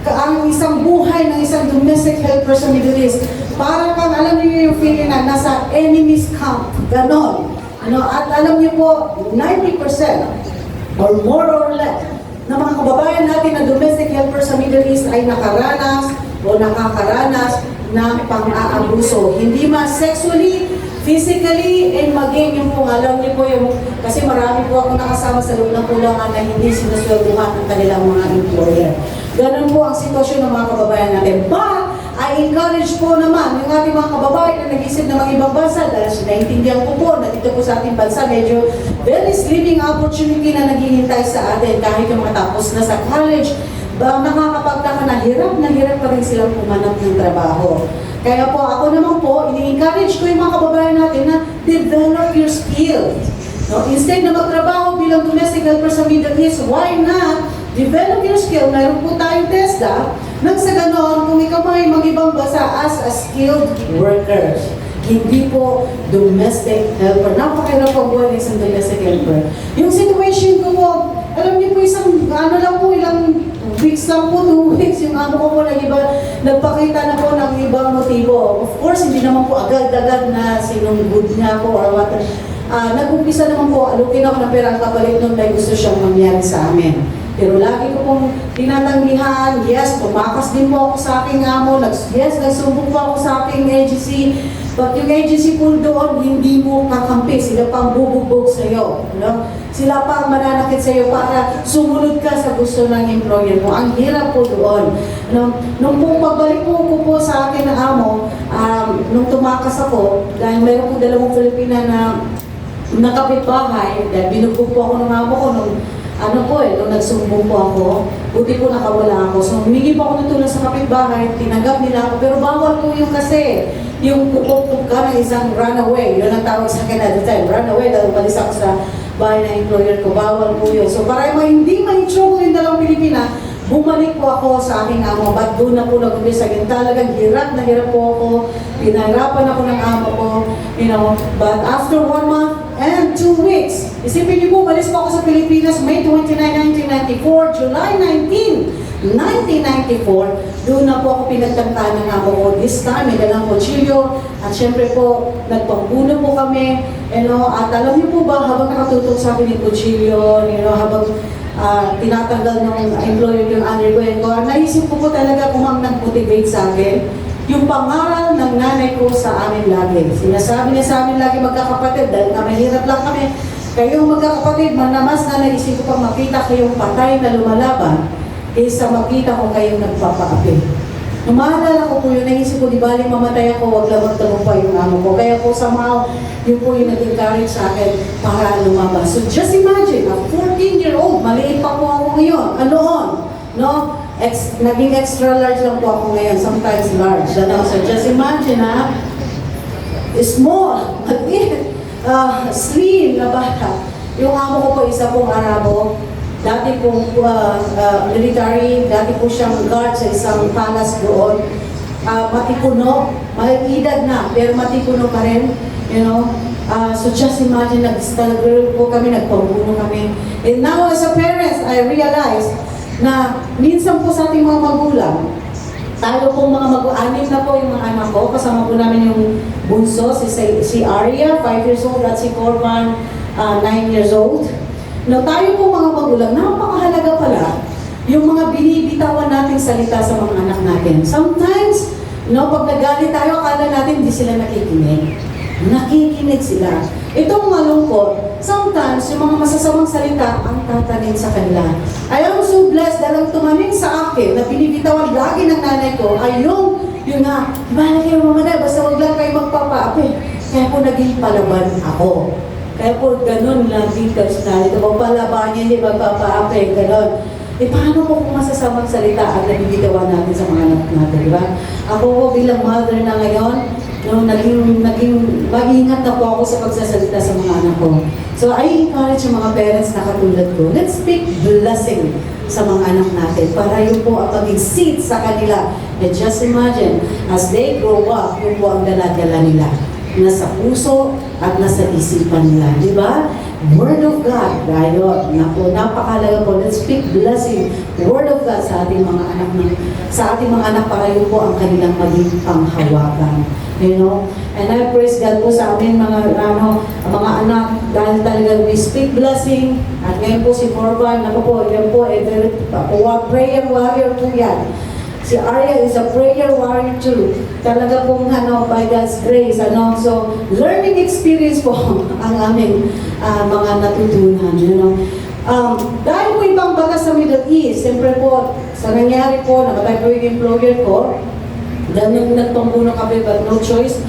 Ang isang buhay ng isang domestic helper sa Middle East, para kang alam niyo yung feeling na nasa enemy's camp, ganon. At alam niyo po, 90% or more or less na mga kababayan natin na domestic helper sa Middle East ay nakaranas o nakakaranas ng pang-aabuso. Hindi man sexually, physically, and maging yung po, alam niyo po yung, kasi marami po ako nakasama sa loob ng kulangan na hindi sinusweldohan ng kanilang mga employer. Ganun po ang sitwasyon ng mga kababayan natin. But, I encourage po naman yung ating mga kababayan na nag-isip ng mga ibang bansa, dahil naintindihan ko po na dito po sa ating bansa, medyo very slimming opportunity na naghihintay sa atin kahit yung matapos na sa college, nakakapagtaka na hirap pa rin silang pumanap ng trabaho. Kaya po ako naman po, ini-encourage ko yung mga kababayan natin na develop your skills. No? Instead na magtrabaho bilang domestic helper sa Middle East, why not develop your skill? Mayroon po tayong TESDA, nang sa ganon, kung ikaw may mag-ibang bansa as a skilled worker, hindi po domestic helper. Napakahirap po buhay ng isang domestic helper. Yung situation ko po, alam niyo po ilang weeks lang po, 2 weeks, yung amo ko po nagpakita na po ng ibang motibo. Of course, hindi naman po agad-agad na sinunggod niya po or what. Nag-umpisa naman po, alukin ako ng perang kapalit nung may gusto siyang mangyari sa amin. Pero lagi ko pong tinatanggihan, yes, tumakas din po ako sa aking amo, nagsumbong po ako sa aking agency, but yung agency po doon, hindi mo kakampi, sila pang bubugbog sa iyo. No? Sila pa ang mananakit sa iyo para sumunod ka sa gusto ng employer mo. Ang hirap po doon. Nung pong pagbalik ko po sa akin ng amo, nung tumakas ako, dahil mayroon po 2 Filipina na nakapitbahay, dahil binugbog po ako ng amo ko nung nung nagsumbong po ako, buti po nakawala ako. So, humingi po ako ng tulong sa kapitbahay, tinanggap nila ako, pero bawal po yung kasi, yung pupupuk ka ng isang runaway, yun ang tawag sa akin at the time, runaway, dahil umalis ako sa bahay ng employer ko, bawal po yun. So, para hindi ma-trouble yung 2 Pilipina, bumalik po ako sa aking amo, but doon na po nag-umpisa. Talagang hirap na hirap po ako, pinahirapan ako ng amo ko, but after 1 month and 2 weeks, isipin niyo po, malis po ako sa Pilipinas, May 29, 1994, July 19, 1994, doon na po ako pinagtangkaan ng amo ko. This time, may dalang kutsilyo, at syempre po, nagpanggulo po kami, at alam niyo po ba, habang nakatutok sa akin yung kutsilyo, habang tinatanggal ng employer yung underwear ko, naisip ko po talaga kung ang nag-motivate sa akin, yung pangaral ng nanay ko sa amin lagi. Sinasabi niya sa amin lagi magkakapatid, dahil nga mahirap lang kami, kayong magkakapatid, manamas na naisip ko pang makita kayong patay na lumalaban, kaysa makita ko kayong nagpapaapi. Nung maalala ko po yun, naisip ko, di baling mamatay ako, wag lang magtagumpay yung amo ko. Kaya po somehow, yun po yung nag-encourage sa akin para lumabas. So just imagine, a 14-year-old, maliit pa po ako ngayon, no? Naging extra large lang po ako ngayon, sometimes large. So just imagine, small, maliit, slim na bata. Yung amo ko po, isa pong Arabo, dati pong military, dati po siyang guard sa isang palace doon. Matipuno, may edad na, pero matipuno pa rin, so just imagine, nag-stagger po kami, nagpambuno kami. And now as a parent, I realized na minsan po sa ating mga magulang, tayo pong mga mag-anim na po yung mga anak ko, kasama po namin yung bunso, si Aria, 5 years old, at si Corban, 9 years old. Now, tayo po mga magulang, napakahalaga pala yung mga binibitawan nating salita sa mga anak natin. Sometimes, pag nagalit tayo, akala natin hindi sila nakikinig. Nakikinig sila. Itong malungkot, sometimes, yung mga masasamang salita ang tatanin sa kanila. I am so blessed dahil tumaning sa akin na binibitawan lagi ng nanay ko ay yun nga, bahala kayo mamanay, basta wag lang kayo magpapaapi. Kaya po naging palaban ako. Kaya po ganun lang din personality. Kung palaban niya, hindi magpapa-apply, ganun. Paano po kung masasamang salita ang nabibitawa natin sa mga anak natin, di ba? Ako po bilang mother na ngayon, no, naging mag-ingat na po ako sa pagsasalita sa mga anak ko. So I encourage yung mga parents na katulad ko, let's speak blessing sa mga anak natin para yun po ang maging seed sa kanila. And just imagine, as they grow up, yun po ang daladala nila. Nasa puso at nasa isipan nila, di ba? Word of God, ayun, naku, napakalaga po. Let's speak blessing, Word of God sa ating mga anak para yun po ang kanilang maging panghawakan. You know? And I praise God po sa amin mga anak, dahil talaga we speak blessing. At ngayon po si Corban, ako po, yan po, prayer warrior po yan. Si Arya is a prayer warrior too. Talaga pong by God's grace, so learning experience po ang aming mga natutunan, dahil po ibang batas sa Middle East, siyempre po, sa nangyari po, namatay po yung employer ko, dahil nagpambuno kami, but no choice,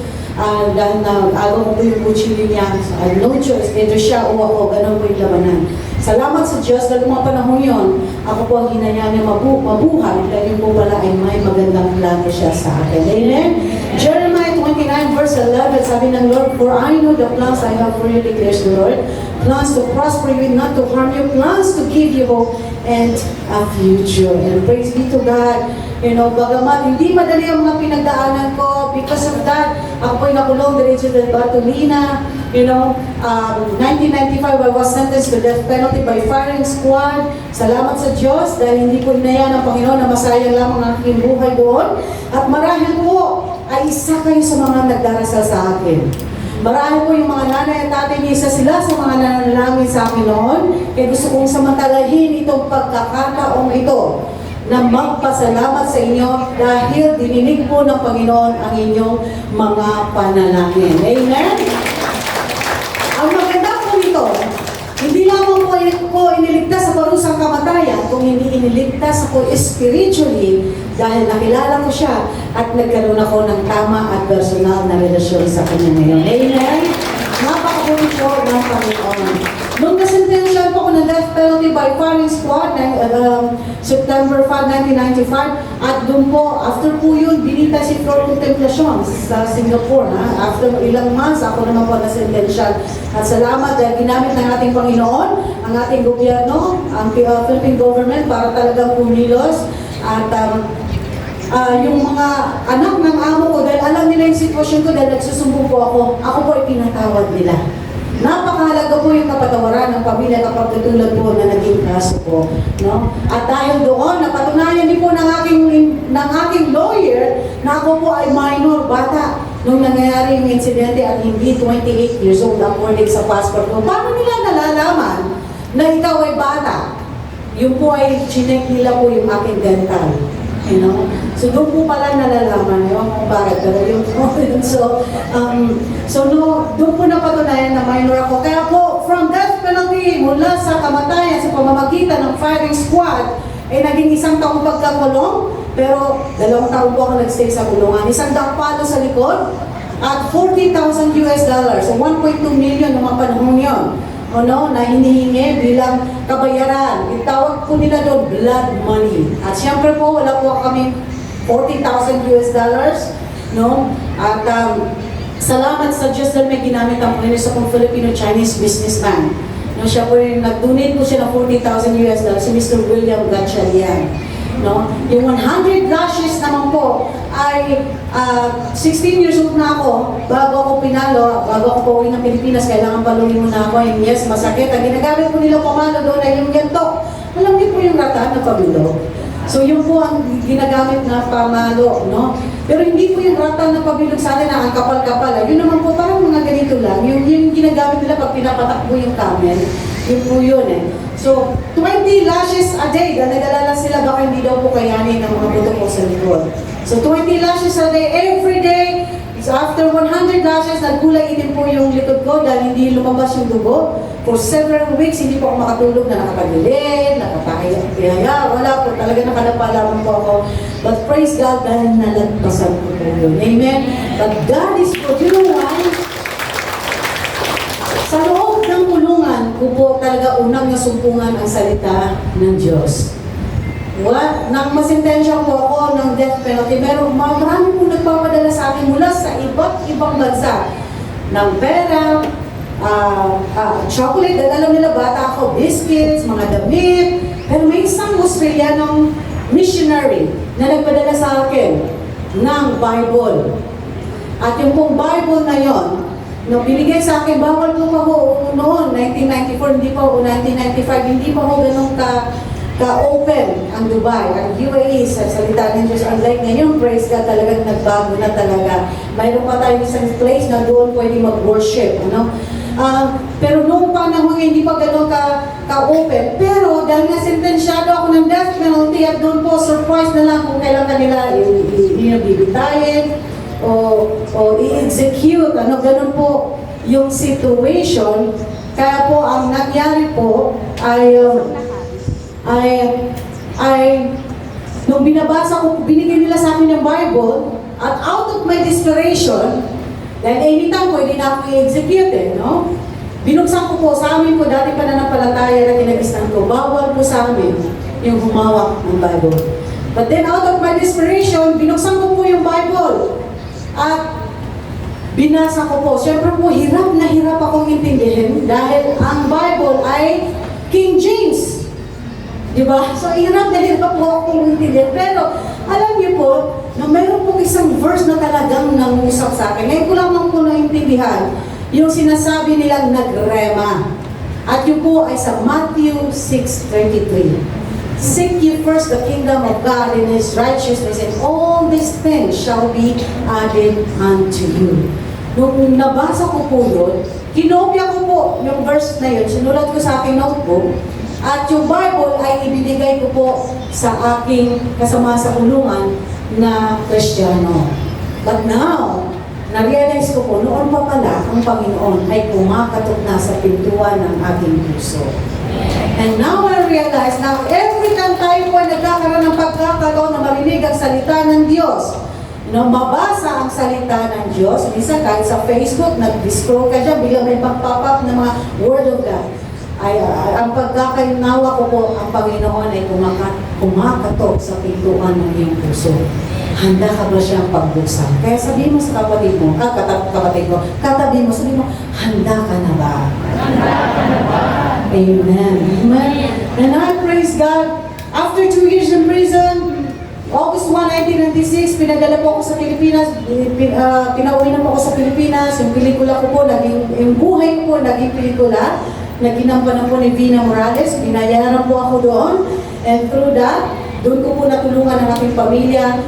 dahil agaw ko po yung kutsilyo niya, no choice, either siya o ako, ganun po yung labanan. Salamat sa Diyos, dahil mga panahon yun, ako po ang hinaya niya mabuhay, dahil po pala ay may magandang plano siya sa akin. Amen? Jeremiah 29 verse 11, sabi ng Lord, for I know the plans I have for you, declares the Lord, plans to prosper you, not to harm you, plans to give you hope and a future. And praise be to God. Bagamat hindi madali ang mga pinagdaanan ko, because of that, ako po'y nakulong diretso del Bartolina. 1995, I was sentenced to death penalty by firing squad. Salamat sa Diyos dahil hindi ko inaya ng Panginoon na masayang lamang ang aking buhay doon. At marahil po ay isa kayo sa mga nagdarasal sa akin. Marahil po yung mga nanay at tatay, isa sila sa mga nanalangin sa akin noon. Kaya gusto kong samantalahin itong pagkakataong ito na magpasalamat sa inyo dahil dininig po ng Panginoon ang inyong mga panalangin. Amen? Ang maganda po nito, hindi lamang po iniligtas sa parusang kamatayan, kung hindi iniligtas ako spiritually dahil nakilala ko siya at nagkaroon ako ng tama at personal na relasyon sa kanya ngayon. Amen? Napakabuti po ng Panginoon. Nung nasentensyahan po ako ng death penalty by firing squad September 5, 1995, at doon po, after po yun, binita si Flor Contemplacion sa Singapore. After ilang months, ako naman po nasentensyahan. At salamat dahil ginamit ng ating Panginoon, ang ating gobyerno, ang Philippine government para talagang pumilos. At yung mga anak ng amo ko, dahil alam nila yung sitwasyon ko, dahil nagsusumbong po ako po ay pinatawad nila. Napakahalaga po yung kapatawaran ng pamilya kapag katulad po na naging kaso po. No? At dahil doon, napatunayan din po ng aking lawyer na ako po ay minor, bata, nung nangyayari yung insidente at hindi 28 years old according sa passport ko. Paano nila nalalaman na ikaw ay bata? Yung po ay chinek nila po yung aking dental. So doon po pala nalalaman yun kung bakit. Pero yung doon po napatunayan na minor ako. Kaya po, from death penalty, mula sa kamatayan, sa pamamagitan ng firing squad, naging 1 taong pagkakulong. Pero 2 taon po ako nag-stay sa kulungan. 1 palo sa likod at $40,000 US. So 1.2 million noong mga panahon yun. Na hinihingi bilang kabayaran. Itawag po nila doon blood money. At siyempre po, wala po kami $40,000 US. At salamat sa Diyos dahil may ginamit ang Panginoon sa Filipino-Chinese businessman. Siya po yung nag-donate po siya ng $40,000 US, si Mr. William Gatchalian. Yung 100 lashes naman po ay 16 years old na ako bago ako pinalo, bago ako pauwi ng Pilipinas, kailangan paluin mo na ako. And yes, masakit. Ang ginagamit po nila pamalo doon ay yung ganito. Alam niyo po yung rata na pabilog. So yun po ang ginagamit na pamalo, Pero hindi po yung rata na pabilog sa atin na ang kapal-kapal. Yun naman po parang mga ganito lang. Yung ginagamit nila pag pinapatakbo yung camel, yun po yun So, 20 lashes a day. Dahil nag-alala sila baka hindi daw po kayanin ng mga buto po sa likod. So, 20 lashes a day, every day. So, after 100 lashes, nagkulay itim po yung likod ko dahil hindi lumabas yung dugo. For several weeks, hindi po ako makatulog na nakapagilid, nakapahaya. Wala po, talaga nakalapa lamang po ako. But praise God dahil nalagpasan ko po yun. Amen? But God is good. You know why? Sa loob ng kulungan ko po talaga unang nasumpungan ang salita ng Diyos. Nang masintensya po ako ng death penalty, marami po nagpapadala sa akin mula sa iba't ibang bansa ng pera, chocolate, dahil alam nila bata ako, biscuits, mga damit. Pero may isang Australianong missionary na nagpadala sa akin ng Bible. At yung pong Bible na yon, nung binigay sa akin, bawal po pa ho noon, 1994, hindi pa ho, 1995, hindi pa ho ganun ka-open ang Dubai, ang UAE sa salita ng Diyos. Unlike ngayon, praise God, talagang nagbago na talaga. Mayroon pa tayong isang place na doon pwede mag-worship. Ano? Pero noong panahon hindi pa gano'n ka-open. Pero dahil nasentensyado ako ng death penalty at doon po, surprise na lang kung kailan kanila bibitayin o i-execute. Ano, ganun po yung situation. Kaya po, ang nangyari po ay nung binabasa ko, binigyan nila sa akin yung Bible, at out of my desperation, dahil anytime pwede na ako i-execute no? Binuksan ko po, sa amin po, dati pananampalataya na kinagistan ko, bawal po sa amin yung humawak ng Bible. But then out of my desperation, binuksan ko po yung Bible. At binasa ko po. Siyempre po, hirap na hirap akong intindihin dahil ang Bible ay King James. Diba? So, hirap na hirap po akong intindihin. Pero, alam niyo po, na mayroon po isang verse na talagang nangusap sa akin. Ngayon ko lamang po naintindihan yung sinasabi nilang nagrema. At yun po ay sa Matthew 6:33. Seek ye first the kingdom of God and His righteousness, and all these things shall be added unto you. Nung nabasa ko po yun, kinopya ko po yung verse na yun, sinulat ko sa aking notebook, at yung Bible ay ibinigay ko po sa aking kasama sa kulungan na Kristiyano. But now, na-realize ko po, noon pa pala, ang Panginoon ay kumakatok na sa pintuan ng aking puso. And now I realize na every time tayo po ay nagkakaroon ng pagkakataon na marinig ang salita ng Diyos, mabasa ang salita ng Diyos, minsan kahit sa Facebook, nag-scroll ka dyan, bilang may pag-pop up ng mga Word of God, ang pagkakainawa ko po, ang Panginoon ay kumakatok sa pintuan ng iyong puso. Handa ka ba siyang pagbuksan? Kaya sabihin mo sa kapatid mo, katabi mo, sabihin mo, handa ka na ba? Handa ka na ba? Amen. Amen. And I praise God. After 2 years in prison, August 1, 1996, pinadala po ako sa Pilipinas, pinauwi na po ako sa Pilipinas, yung pelikula ko po, yung buhay ko po, naging pelikula, naginampanan po ni Vina Morales, binayaran po ako doon, and through that, doon ko po natulungan ang aking pamilya,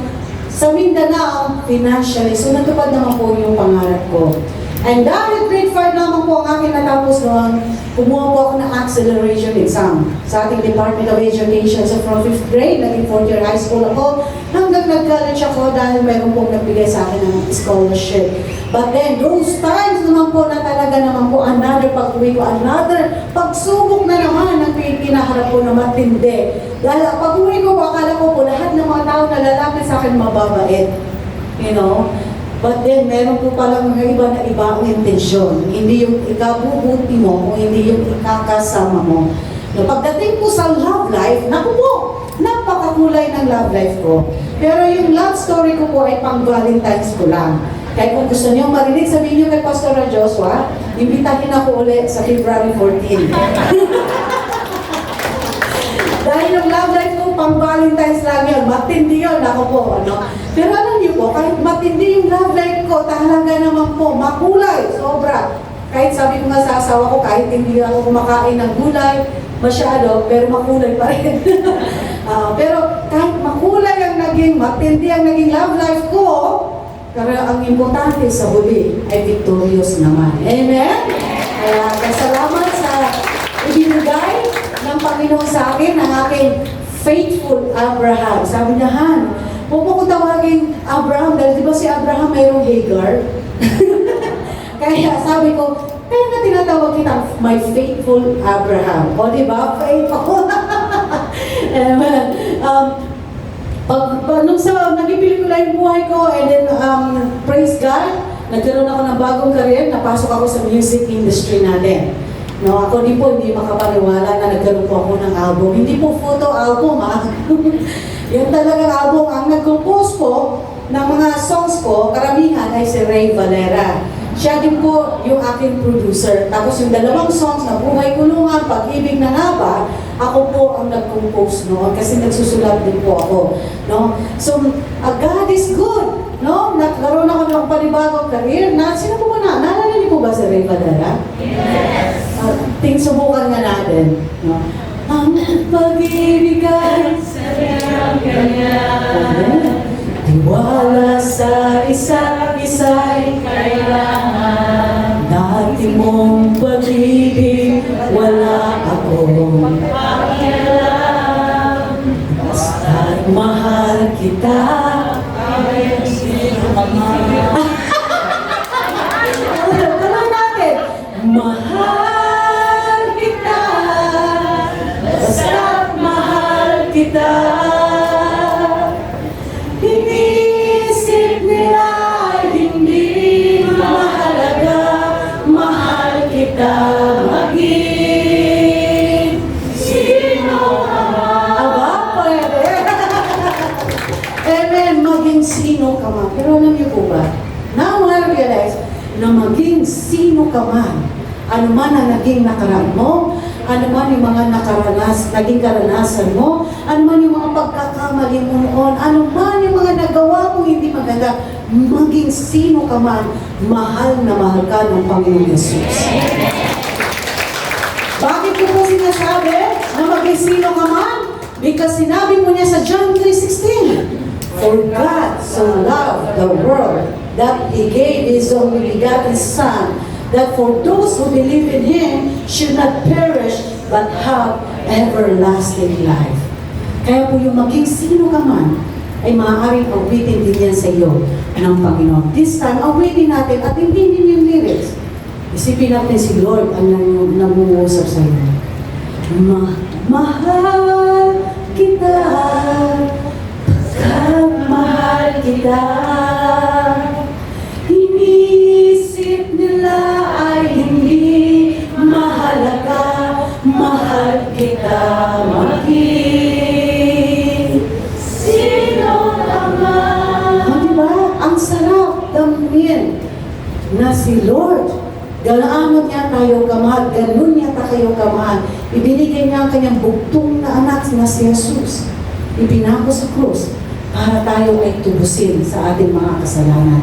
sa Mindanao, financially. So, natupad naman po yung pangarap ko. And dahil grade 5 naman po ang aking natapos noon, kumuha po ako ng acceleration exam sa ating Department of Education. So, from 5th grade, naging 4th year high school ako, hanggang nag-college ako dahil mayroon pong nagbigay sa akin ng scholarship. But then, those times naman po na talaga naman po, another pag-uwi ko, another pagsubok na naman ng pinaharap po na matindi. Dahil pag-uwi ko, akala ko po, lahat ng mga tao na lalapit sa akin mababait. You know? But then, meron po palang mga iba na iba ang intensyon. Hindi yung ikabubuti mo, o hindi yung ikakasama mo. No, pagdating po sa love life, naku po, napakakulay ng love life ko. Pero yung love story ko po ay pang Valentine's ko lang. Kaya kung gusto niyo marinig, sabihin niyo kay Pastor Joshua, imbitahin ako ulit sa February 14. Dahil yung love life ko, pang Valentine's lang yun. Matindi yun, ako po, ano. Pero alam niyo po, kahit matindi yung love life ko, talaga naman po, makulay, sobra. Kahit sabi ko nga sa asawa ko, kahit hindi ako kumakain ng gulay, masyado, pero makulay pa rin. Pero kahit makulay ang naging, matindi ang naging love life ko, pero ang importante sa huli ay victorious naman. Amen? Kaya salamat sa ibinigay ng Panginoon sa akin, ang aking faithful Abraham. Sabi niya, Han, huwag mo ko tawagin Abraham dahil di ba si Abraham mayroong Hagar? Kaya sabi ko, kaya na tinatawag kita, my faithful Abraham. O di ba? Faithful. Nung sa naging pelikula yung buhay ko, and then praise God, nagkaroon ako ng bagong career, napasok ako sa music industry natin. No, ako din po hindi makapaniwala na nagkaroon po ako ng album. Hindi po photo album, ha? Yung talagang album, ang nag-compose po ng mga songs ko, karamihan ay si Ray Valera. Siya din po yung aking producer. Tapos yung dalawang songs na Buhay Kulungan, Pag-ibig na nga ba, ako po ang nag-compose noon kasi nagsusulat din po ako. No? So, God is good. No? Nagkaroon ako ng panibagong career. Sino po ba na? Naalala niyo po ba si Ray Valera? Yes! Subukan nga natin. No? Ang pag-ibig ay Sarang kanya, tiwala sa isa't isa'y kailangan dati mong pag-ibig, wala akong pakialam. basta't mahal kita. Kahit sino man. Tuloy natin. Mahal kita, basta't mahal kita. Iniisip nila ay hindi mahalaga, mahal kita maging sino ka man. Aba, pwede. Amen, maging sino ka man. Pero alam niyo po ba, now I realize na maging sino ka man, ano man ang naging nakaraan mo, ano man yung mga naging karanasan mo, ano man yung mga pagkakamali mo noon, ano man yung mga nagawa mo hindi maganda, maging sino ka man, mahal na mahal ka ng Panginoon Yesus. Bakit ko po sinasabi na maging sino ka man? Because sinabi mo niya sa John 3:16, For God so loved the world that He gave His only begotten Son, that for those who believe in Him should not perish but have everlasting life. Kaya po yung maging sino ka man, ay maaaring awitin din yan sa iyo ng Panginoon. This time, awitin natin at hindi din yung lyrics. Isipin natin si Lord ang namumuusap sa iyo. Mahal kita, pagkat mahal kita. Inisip nila ay hindi mahalaga, mahal kita maging sino ka man. Diba? Ang sarap damhin na si Lord, galaanod niya tayo kamahal, ganun niya tayo kamahal. Ibinigay niya ang kanyang bugtong na anak na si Jesus. Ipinako sa krus para tayo ay tubusin sa ating mga kasalanan.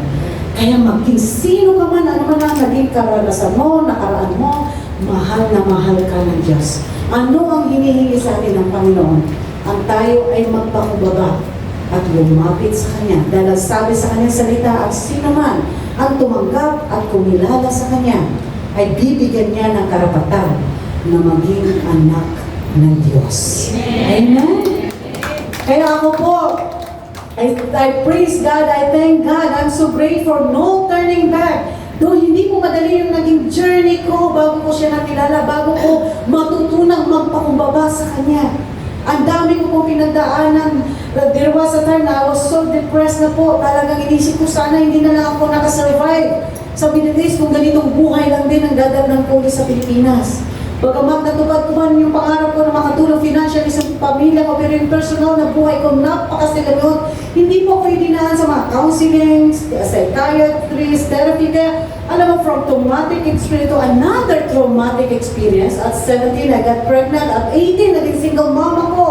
Kaya maging sino ka man, ano man ang naging karanasan mo, nakaraan mo, mahal na mahal ka ng Diyos. Ano ang hinihingi sa atin ng Panginoon? Ang tayo ay magpakumbaba at lumapit sa Kanya. Dahil sabi sa Kanyang salita, at sino man ang tumanggap at kumilala sa Kanya, ay bibigyan niya ng karapatan na maging anak ng Diyos. Amen? Kaya ako po, I praise God, I thank God, I'm so grateful, no turning back. Though hindi po madali yung naging journey ko bago ko siya nakilala, bago ko matutunang magpakumbaba sa Kanya. Ang dami ko pong pinagdaanan. There was a time na I was so depressed na po. Talagang inisip ko sana hindi na lang ako nakasurvive sa Pilipinas kung ganitong buhay lang din ang dadagdag ko sa Pilipinas. Bagamat natupad ko man yung pangarap ko na makatulong financially sa pamilya ko, pero yung personal na buhay ko napakasigalot. Hindi po ako idinaan sa mga counseling, psychiatrist, therapy. Kaya alam mo, from traumatic experience to another traumatic experience. At 17, I got pregnant. At 18, naging single mama ko.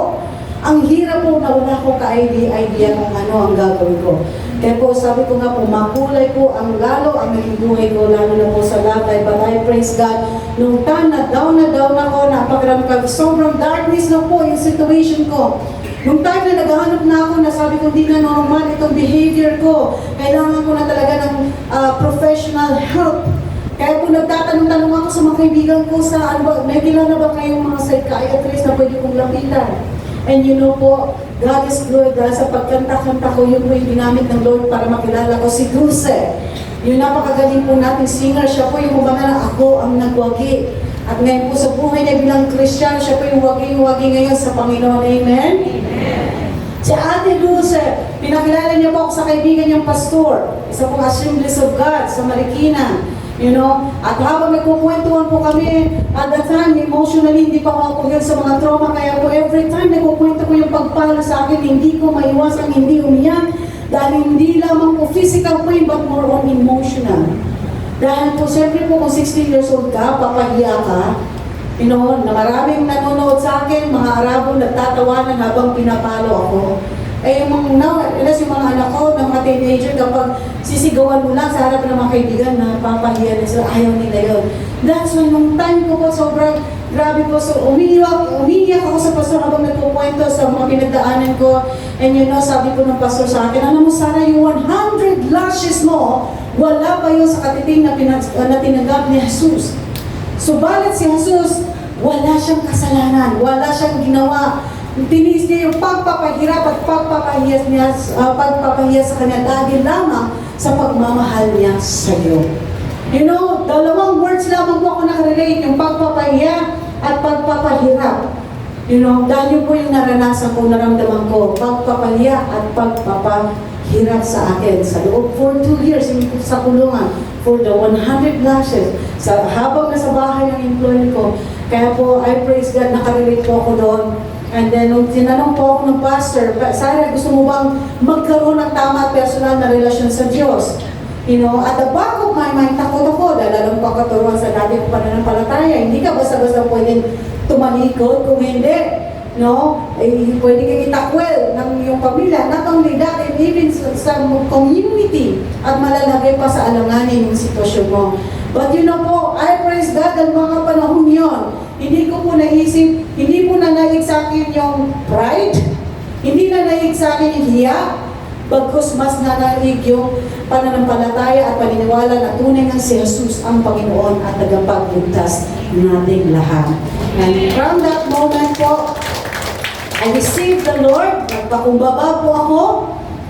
Ang hirap po na wala ko ka-idea kung ano ang gagawin ko. Kaya po sabi ko nga po, makulay po ang lalo ang naging buhay ko, lalo na po sa love life. But I praise God, nung time na down ako, napakaraming sobrang darkness na po yung situation ko. Nung time na naghahanap na ako, nasabi ko hindi na normal itong behavior ko. Kailangan ko na talaga ng professional help. Kaya po nagtatanong-tanong ako sa mga kaibigan ko sa, may kilala ba kayong mga psychiatrist na pwede kong lapitan? And you know po, God is good dahil sa pagkanta-kanta ko, yun po yung ginamit ng Lord para makilala ko si Dulce. Yung napakagaling po nating singer, siya po yung kumbaga na ako ang nagwagi. At ngayon po sa buhay niya bilang Christian, siya po yung waging-wagi ngayon sa Panginoon. Amen? Amen. Si Ate Dulce, pinakilala niya po ako sa kaibigan niyang pastor. Isa pong Assemblies of God sa Marikina. You know, at habang nagkukwentuhan po kami, at that time, emotionally, hindi pa ako yun sa mga trauma. Kaya po, every time nagkukwento ko yung pagpalo sa akin, hindi ko maiwasan, hindi umiyak. Dahil hindi lamang po physical pain, but more on emotional. Dahil po, siyempre po, kung 16 years old ka, papahiya ka, you know, na maraming nanonood sa akin, mga Arabo nagtatawanan habang pinapalo ako. Eh, yung mga anak ko, ng mga teenager, kapag sisigawan mo lang sa harap ng mga kaibigan na papahiya na sila, ayaw nila yun. That's why, nung time ko po, sobrang grabe po. So, umiiyak ako sa pastor habang nagkukwento sa mga pinagdaanan ko. And you know, sabi po ng pastor sa akin, alam mo, Sarah, yung 100 lashes mo, wala pa yun sa katiting na tinanggap ni Jesus. Subalit si Jesus, wala siyang kasalanan, wala siyang ginawa. Tinis niya yung pagpapahirap at pagpapahiya sa kanya dahil lamang sa pagmamahal niya sa iyo. You know, dalawang words lamang po ako nakarelate, yung pagpapahiya at pagpapahirap. You know, dahil yun po yung naranasan ko, naramdaman ko, pagpapahiya at pagpapahirap sa akin. Sa loob for 2 years sa kulungan, for the 100 lashes, habang nasa bahay ng employee ko. Kaya po, I praise God, nakarelate po ako doon. And then, nung tinanong po ako ng pastor, Sarah, gusto mo bang magkaroon ng tama at personal na relasyon sa Diyos? You know, at the back of my mind, takot ako, dahil alam ko katuruan sa dati ko pananampalataya, hindi ka basta-basta pwedeng tumalikod, kung hindi, no, pwede kang itakwel ng iyong pamilya, not only that, and even sa community, at malalagay pa sa alanganin yung sitwasyon mo. But you know po, I praise God ang mga panahon yon. Hindi ko po naisip, hindi po nanaig sa akin yung pride, hindi nanaig sa akin yung hiya, bagkus mas nanaig yung pananampalataya at paniniwala na tunay ng si Jesus ang Panginoon at tagapagligtas nating lahat. And from that moment po, I received the Lord, nagpakumbaba po ako,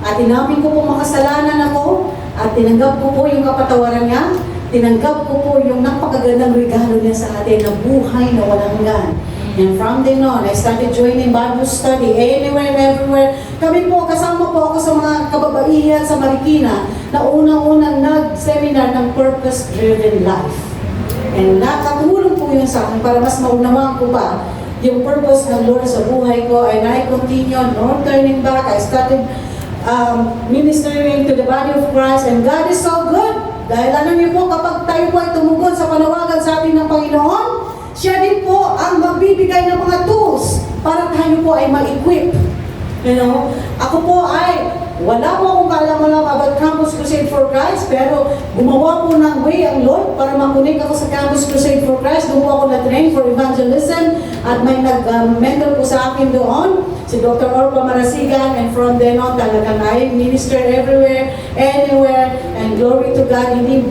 at inamin ko po makasalanan ako, at tinanggap ko po yung kapatawaran niya, tinanggap ko po yung napakagandang regalo niya sa atin na buhay na walang hanggan. And from then on, I started joining Bible study anywhere and everywhere. Kami po, kasama po ako sa mga kababaihan sa Marikina na unang-unang nag-seminar ng Purpose-Driven Life. And nakatulong po yun sa akin para mas maunawaan ko pa yung purpose ng Lord sa buhay ko. And I continued, no turning back. I started ministering to the body of Christ. And God is so good. Dahil alam niyo po, kapag tayo po ay tumugon sa panawagan sa atin ng Panginoon, siya din po ang magbibigay ng mga tools para tayo po ay ma-equip. You know, ako po ay wala po akong kaalaman about Campus Crusade for Christ, pero gumawa po ng way ang Lord para makunik ako sa Campus Crusade for Christ. Doon po ako na-train for evangelism at may nag-mentor po sa akin doon, si Dr. Orpa Marasigan, and from then on talagang I minister everywhere, anywhere, and glory to God. Hindi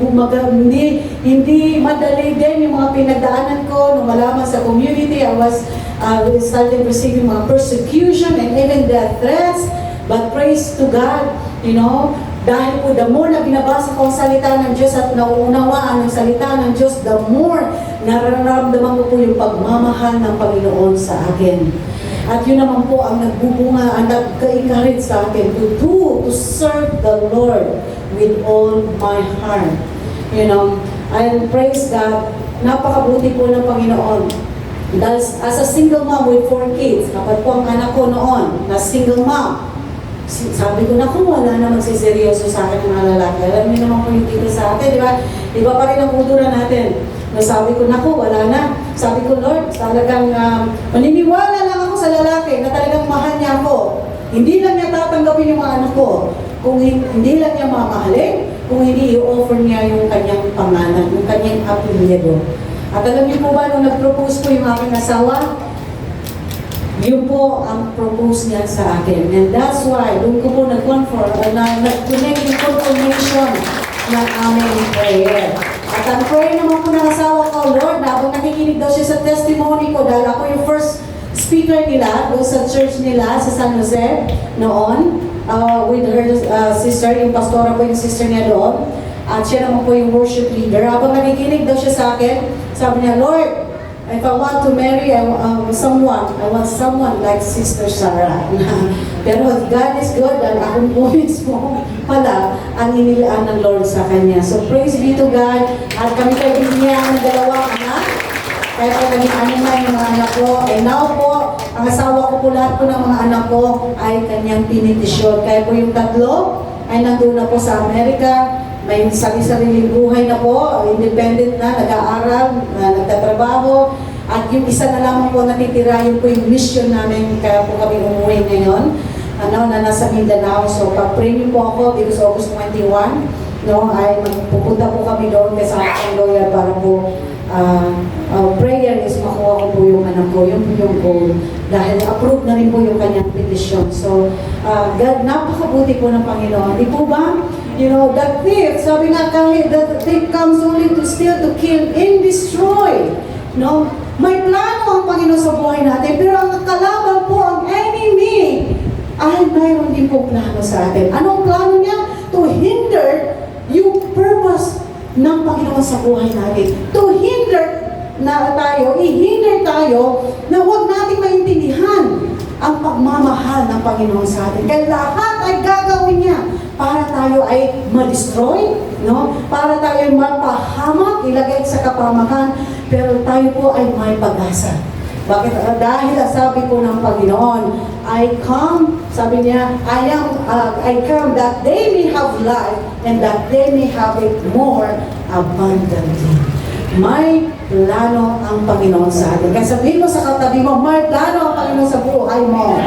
madali din yung mga pinagdaanan ko nung malaman sa community. We started receiving mga persecution and even death threats. But praise to God, you know, dahil po the more na binabasa ko ang salita ng Diyos at nauunawaan ang salita ng Diyos, the more nararamdaman ko po yung pagmamahal ng Panginoon sa akin. At yun naman po ang nagbubunga, ang nagka-encourage sa akin to serve the Lord with all my heart. You know, and praise God, napakabuti po ng Panginoon. Dahil as a single mom with 4 kids, kapag po ang anak ko noon, na single mom, sabi ko na kung wala na magsiseryoso sa akin ng mga lalaki. Alam niyo naman po yung dito sa atin, di ba? Iba pa rin ang kultura natin. Sabi ko, naku, wala na. Sabi ko, Lord, talagang maniniwala lang ako sa lalaki na talagang mahal niya ako. Hindi lang niya tatanggapin yung mga anak ko. Kung hindi lang niya mamahalin, kung hindi i-offer niya yung kanyang pangalan, yung kanyang apelyido. At alam niyo po ba, nung nag-propose po yung aking asawa, yun po ang propose niya sa akin. And that's why, doon ko po nag-connect yung confirmation ng aming prayer. At ang prayer naman po ng asawa ko, Lord, habang nakikinig daw siya sa testimony ko, dahil ako yung first speaker nila, doon sa church nila, sa San Jose, noon, with her sister, yung pastora po yung sister niya doon, at siya naman po yung worship leader. Habang nakikinig daw siya sa akin, sabi niya, Lord, if I want to marry someone, I want someone like Sister Sarah. Pero God is good, and ako po mismo pala ang inilaan ng Lord sa kanya. So praise be to God. At kami kayo binigyan ng dalawang anak. Kaya po naging anim na yung mga anak ko. And now po, ang asawa ko po, lahat po ng mga anak ko ay kanyang pinitisyon. Kaya po yung tatlo ay nandun na po sa Amerika. May sarili-sariling buhay na po, independent na, nag-aaral, nagtatrabaho. At yung isa na lamang po natitira, yun po yung mission namin, kaya po kami umuwi ngayon, na nasa Mindanao. So, pag-pray niyo po ako, because August 21, ay pupunta po kami doon kasama ang lawyer para po, prayer is makuha ko po yung anak ko, yung goal. Dahil approve na rin po yung kanyang petition. So, God, napakabuti po ng Panginoon. Di po ba? You know, the thief, sabi nga kahit the thief comes only to steal, to kill, and destroy. No? May plano ang Panginoon sa buhay natin, pero ang kalaban po, ang enemy, ay mayroon din po plano sa atin. Anong plano niya? To hinder yung purpose ng Panginoon sa buhay natin. To hinder na tayo, i-hinder tayo na huwag natin maintindihan ang pagmamahal ng Panginoon sa atin. Kaya lahat ay gagawin niya para tayo ay ma-destroy, no? Para tayo ay mapahamak, ilagay sa kapamakan, pero tayo po ay may pag-asa. Bakit? Dahil sabi po ng Panginoon, I come, sabi niya, I come that they may have life and that they may have it more abundantly. May plano ang Panginoon sa atin. Kaya sabihin mo sa katabi mo, may plano ang Panginoon sa buhay mo.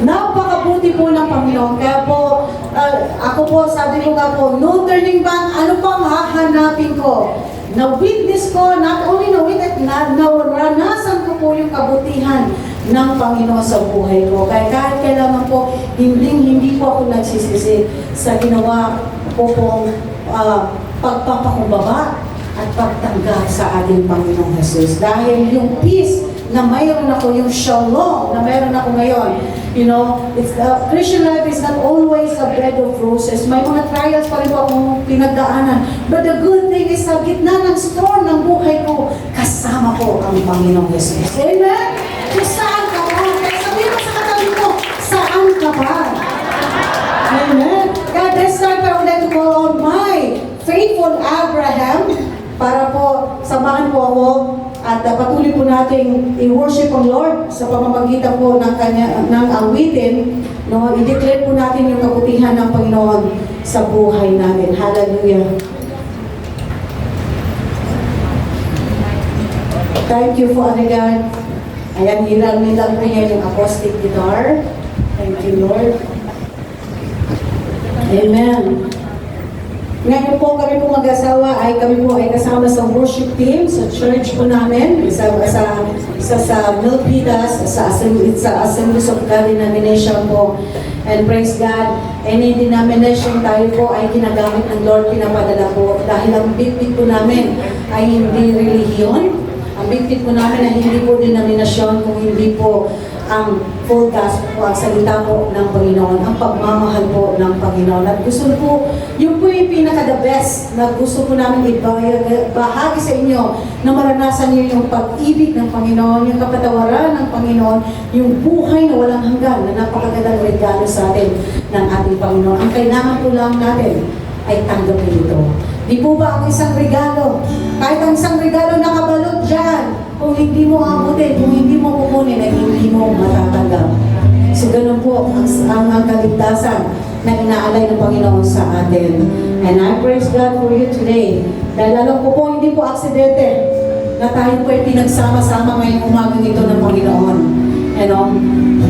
Napakabuti po ng Panginoon. Kaya po, ako po, sabi ko nga po, no turning back, ano pang hahanapin ko? Na-witness ko, not only na-witness, naranasan ko po yung kabutihan ng Panginoon sa buhay ko. Kaya kahit kailangan po, hindi po ako nagsisisi sa ginawa po pong pagpapakumbaba at pagtanggap sa ating Panginoong Jesus. Dahil yung peace na mayroon ako, yung shalom na mayroon ako ngayon, you know, Christian life is not always a bed of roses. May mga trials pa rin po akong pinagdaanan. But the good thing is, sa gitna ng storm ng buhay ko, kasama ko ang Panginoong Jesus. Amen? Kung saan ka ba? Kaya sabihin mo sa katabi mo, saan ka ba? Amen? God, this time I would like to call on my faithful Abraham para po samahan po ako at patuloy po nating i-worship ang Lord sa pamamagitan po ng awitin, no? I-declare po natin yung kabutihan ng Panginoon sa buhay natin. Hallelujah. Thank you, Father God. Ayan, hilang-hilang po niya yung acoustic guitar. Thank you, Lord. Amen. Ngayon po kami po mag-asawa ay kami po ay kasama sa worship team sa church po namin, sa Milpitas, sa Assemblies of God denomination po. And praise God, any denomination tayo po ay ginagamit ng Lord, pinapadala po. Dahil ang bitbit po namin ay hindi relihiyon. Ang bitbit po namin ay hindi po denominasyon, kung hindi po ang full gospel po, ang salita po ng Panginoon, ang pagmamahal po ng Panginoon. At gusto po, yung po yung pinaka-the best na gusto po namin ibahagi sa inyo na maranasan niyo yung pag-ibig ng Panginoon, yung kapatawaran ng Panginoon, yung buhay na walang hanggan na napakagandang regalo sa atin ng ating Panginoon. Ang kailangan po lang natin ay tanggapin ito. Di po ba ang isang regalo? Kahit ang isang regalo nakabalot dyan, kung hindi mo abutin, kung hindi mo kukunin, ay hindi mo matatanggap. So ganun po ang kaligtasan na inaalay ng Panginoon sa atin. And I praise God for you today. Dahil alam ko po, hindi po aksidente na tayo po ay pinagsama-sama ngayong umagang ito ng Panginoon. You know,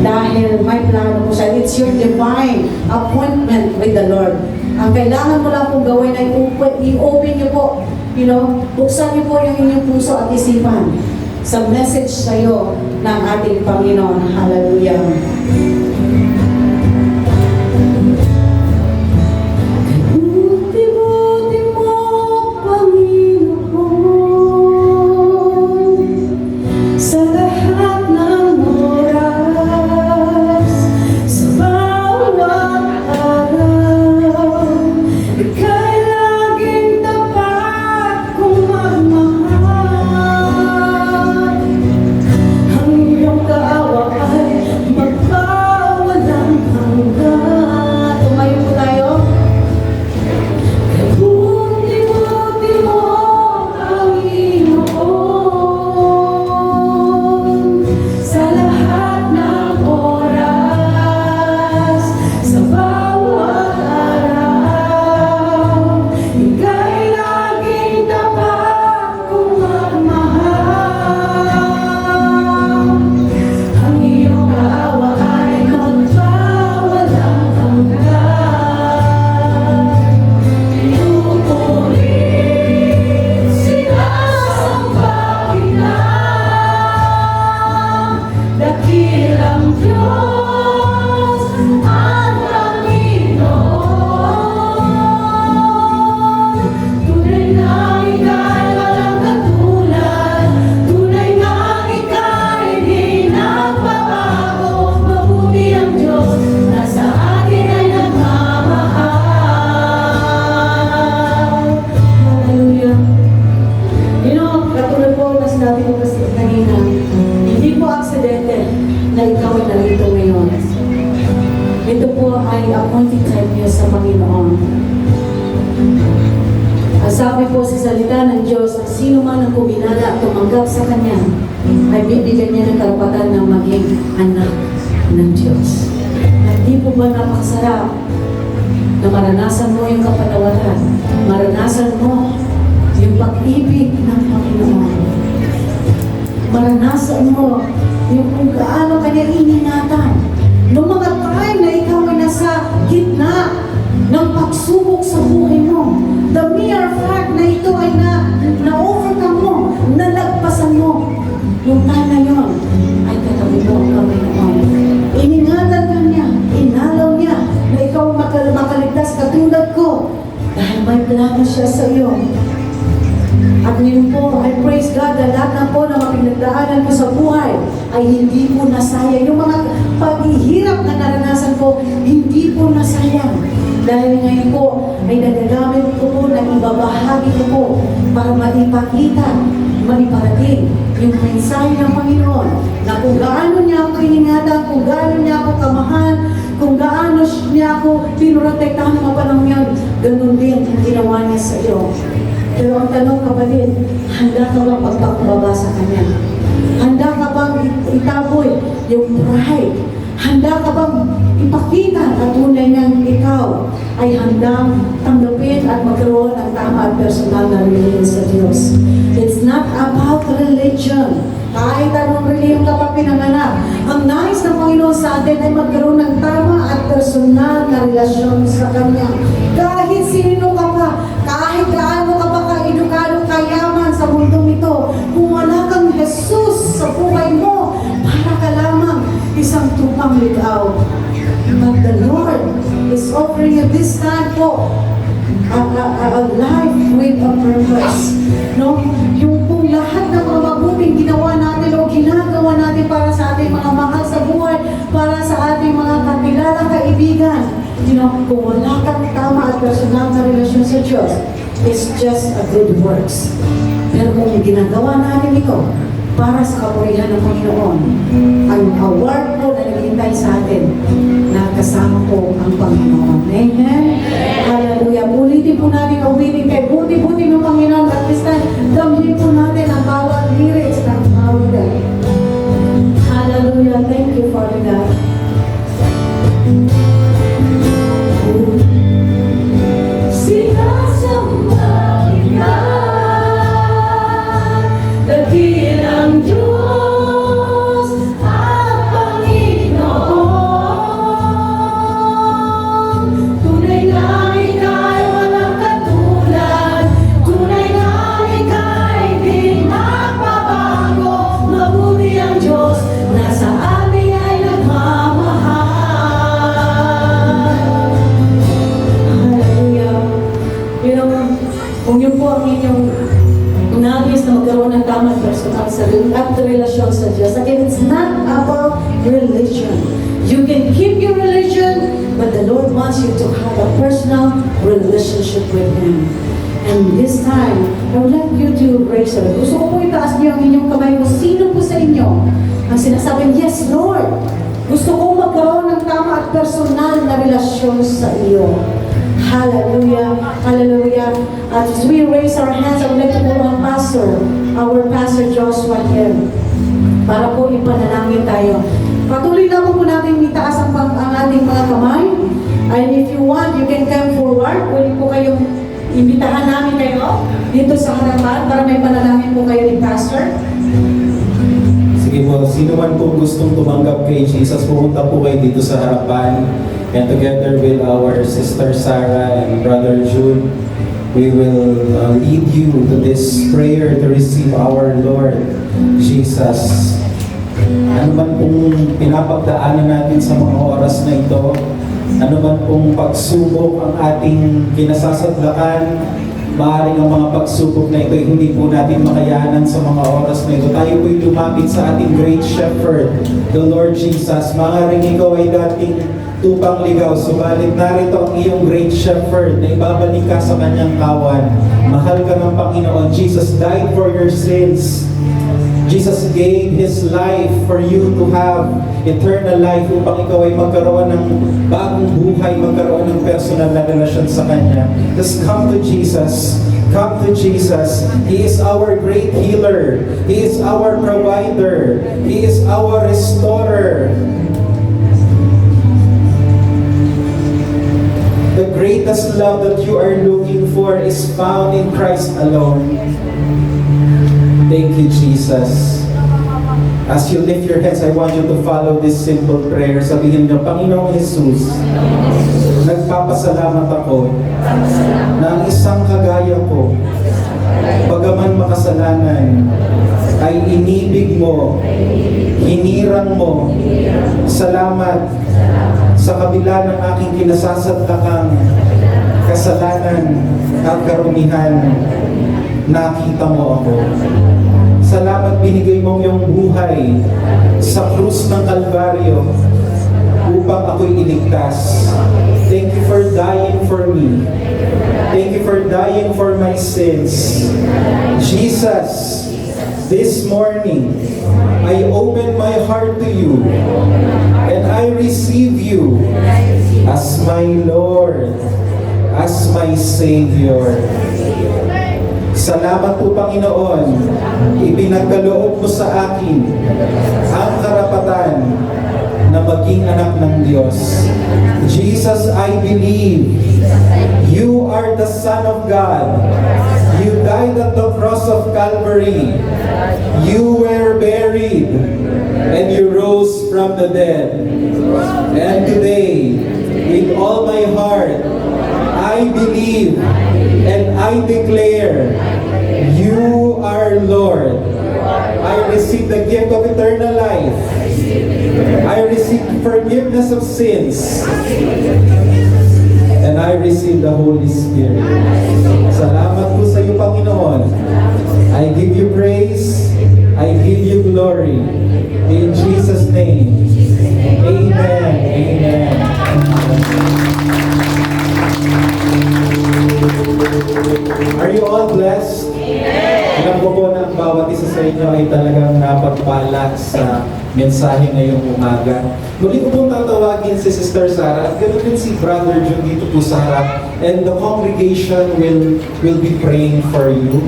dahil may plano po siya. It's your divine appointment with the Lord. Ang kailangan mo lang pong gawin ay i-open niyo po, you know, buksan niyo po yung inyong puso at isipan sa message sa iyo ng ating Panginoon. Hallelujah. Buti-buti mo, Panginoon, sa lahat ng oras, sa bawat araw, ika'y laging tapat kung appointed time niyo sa Panginoon. Ang sabi po sa salita ng Diyos, ang sino man ang kuminala at tumanggap sa Kanya, ay bibigyan niya ng karapatan na maging anak ng Diyos. At di po ba napakasarap na maranasan mo yung kapatawaran, maranasan mo yung pag-ibig ng Panginoon, maranasan mo yung kung gaano Kanya iningatan. Noong mga time na ikaw ay nasa gitna ng pagsubok sa buhay mo, the mere fact na ito ay na-overcome mo, nalagpasan mo, yung time na yun, ay katabi mo ang Panginoon. Iningatan ka niya, inalaw niya, na ikaw makaligtas katulad ko, dahil may plano siya sa iyo. At ngayon po, I praise God na lahat na po na mapinagdaanan ko sa buhay ay hindi po nasayang. Yung mga paghihirap na naranasan ko, hindi po nasayang. Dahil ngayon po, ay nagagamit ko po na ibabahagi ko po para maipakita, maiparating yung mensahe ng Panginoon na kung gaano niya ako iningatan, kung gaano niya ako kamahal, kung gaano niya ako pinurotektahan ng mga panahon yun, ganun din ang ginawa niya sa iyo. Pero ang tanong, kapatid, handa ka bang magpakumbaba sa Kanya? Handa ka bang itaboy yung pride? Handa ka bang ipakita na tunay niyang ikaw ay handang tanggapin at magkaroon ng tama at personal na relasyon sa Diyos? It's not about religion. Kahit anong reliyon ka pa pinanganak, ang nais ng Panginoon sa atin ay magkaroon ng tama at personal na relasyon sa Kanya. Kahit sino ka pa, kahit gaano ka pa ka-edukado, kayaman sa mundong ito, kung wala kang Jesus sa buhay mo, para ka lamang isang tupang ligaw. But the Lord is offering you this time po a life with a purpose. No? Yung kung lahat ng mga mabuting ginawa natin o ginagawa natin para sa ating mga mahal sa buhay, para sa ating mga kakilalang kaibigan, kung wala kang tama at personal na relasyon sa Diyos, it's just a good works. Pero kung ginagawa natin ito para sa kapurihan ng Panginoon, ang award po na naghihintay sa atin na kasama po ang Panginoon. Amen? Hallelujah. Ulitin po natin ang ulitin kay buti-buti ng Panginoon at this time, damhin po natin ang bawat lyrics ng mawigan. Hallelujah. Thank you, Father God. Sinasamba ka, dakilang Diyos at Panginoon. Tunay na ika'y walang katulad, tunay na ika'y di magbabago. Mabuti ang Diyos na sa amin ay nagmamahal. Kung yun po ang inyong nais na magkaroon ng tamang personal sa relasyon sa Diyos. Again, it's not about religion. You can keep your religion, but the Lord wants you to have a personal relationship with Him. And this time, I would like you to raise it. Gusto ko po itaas niyo ang inyong kamay kung sino po sa inyo ang sinasabing, yes, Lord, gusto kong magkaroon ng tama at personal na relasyon sa iyo. Hallelujah. Hallelujah. As we raise our hands, I would like to call on our Pastor Joshua here, para po ipanalangin tayo. Patuloy lang po natin itaas ang ating mga kamay. And if you want, you can come forward. Pwede po kayong imbitahan namin kayo dito sa harapan para may panalangin po kayo ni Pastor. Sige po, sino man po gustong tumanggap kay Jesus, pumunta po kayo dito sa harapan. And together with our sister Sarah and brother Jude, we will lead you to this prayer to receive our Lord Jesus. Ano man pong pinapagdaanan natin sa mga oras na ito, ano man pong pagsubok ang ating kinasasadlakan, maaaring ang mga pagsubok na ito hindi po natin makayanan sa mga oras na ito. Tayo po'y lumapit sa ating great shepherd, the Lord Jesus. Maaaring ikaw ay dating tupang ligaw, subalit narito ang iyong great shepherd na ibabalik ka sa kanyang kawan. Mahal ka ng Panginoon. Jesus died for your sins. Jesus gave His life for you to have eternal life upang ikaw ay magkaroon ng bagong buhay, magkaroon ng personal na relasyon sa Kanya. Just come to Jesus. Come to Jesus. He is our great healer. He is our provider. He is our restorer. The greatest love that you are looking for is found in Christ alone. Thank you, Jesus. As you lift your hands, I want you to follow this simple prayer. Sabihin niyo, Panginoong Jesus, nagpapasalamat ako na ang isang kagaya ko, bagaman makasalanan, ay inibig mo, hinirang mo. Salamat sa kabila ng aking kinasasadlakang kasalanan at karumihan, nakita mo ako. Salamat binigay mo yung buhay sa krus ng Kalbaryo upang ako'y iligtas. Thank you for dying for me. Thank you for dying for my sins. Jesus, this morning, I open my heart to you and I receive you as my Lord, as my Savior. Salamat po, Panginoon, ipinagkaloob mo sa akin ang karapatan na maging anak ng Diyos. Jesus, I believe you are the Son of God. You died at the cross of Calvary. You were buried and you rose from the dead. And today, with all my heart, I believe and I declare you are Lord. I receive the gift of eternal life. I receive forgiveness of sins. And I receive the Holy Spirit. Salamat po sa iyo, Panginoon. I give you praise. I give you glory. In Jesus' name. Amen. Amen. Are you all blessed? Alam ko po na ang bawat isa sa inyo ay talagang napagpala sa mensahe ngayong umaga. Muli ko pong tatawagin si Sister Sarah at ganoon din si Brother Jun dito po sa harap. And the congregation will be praying for you.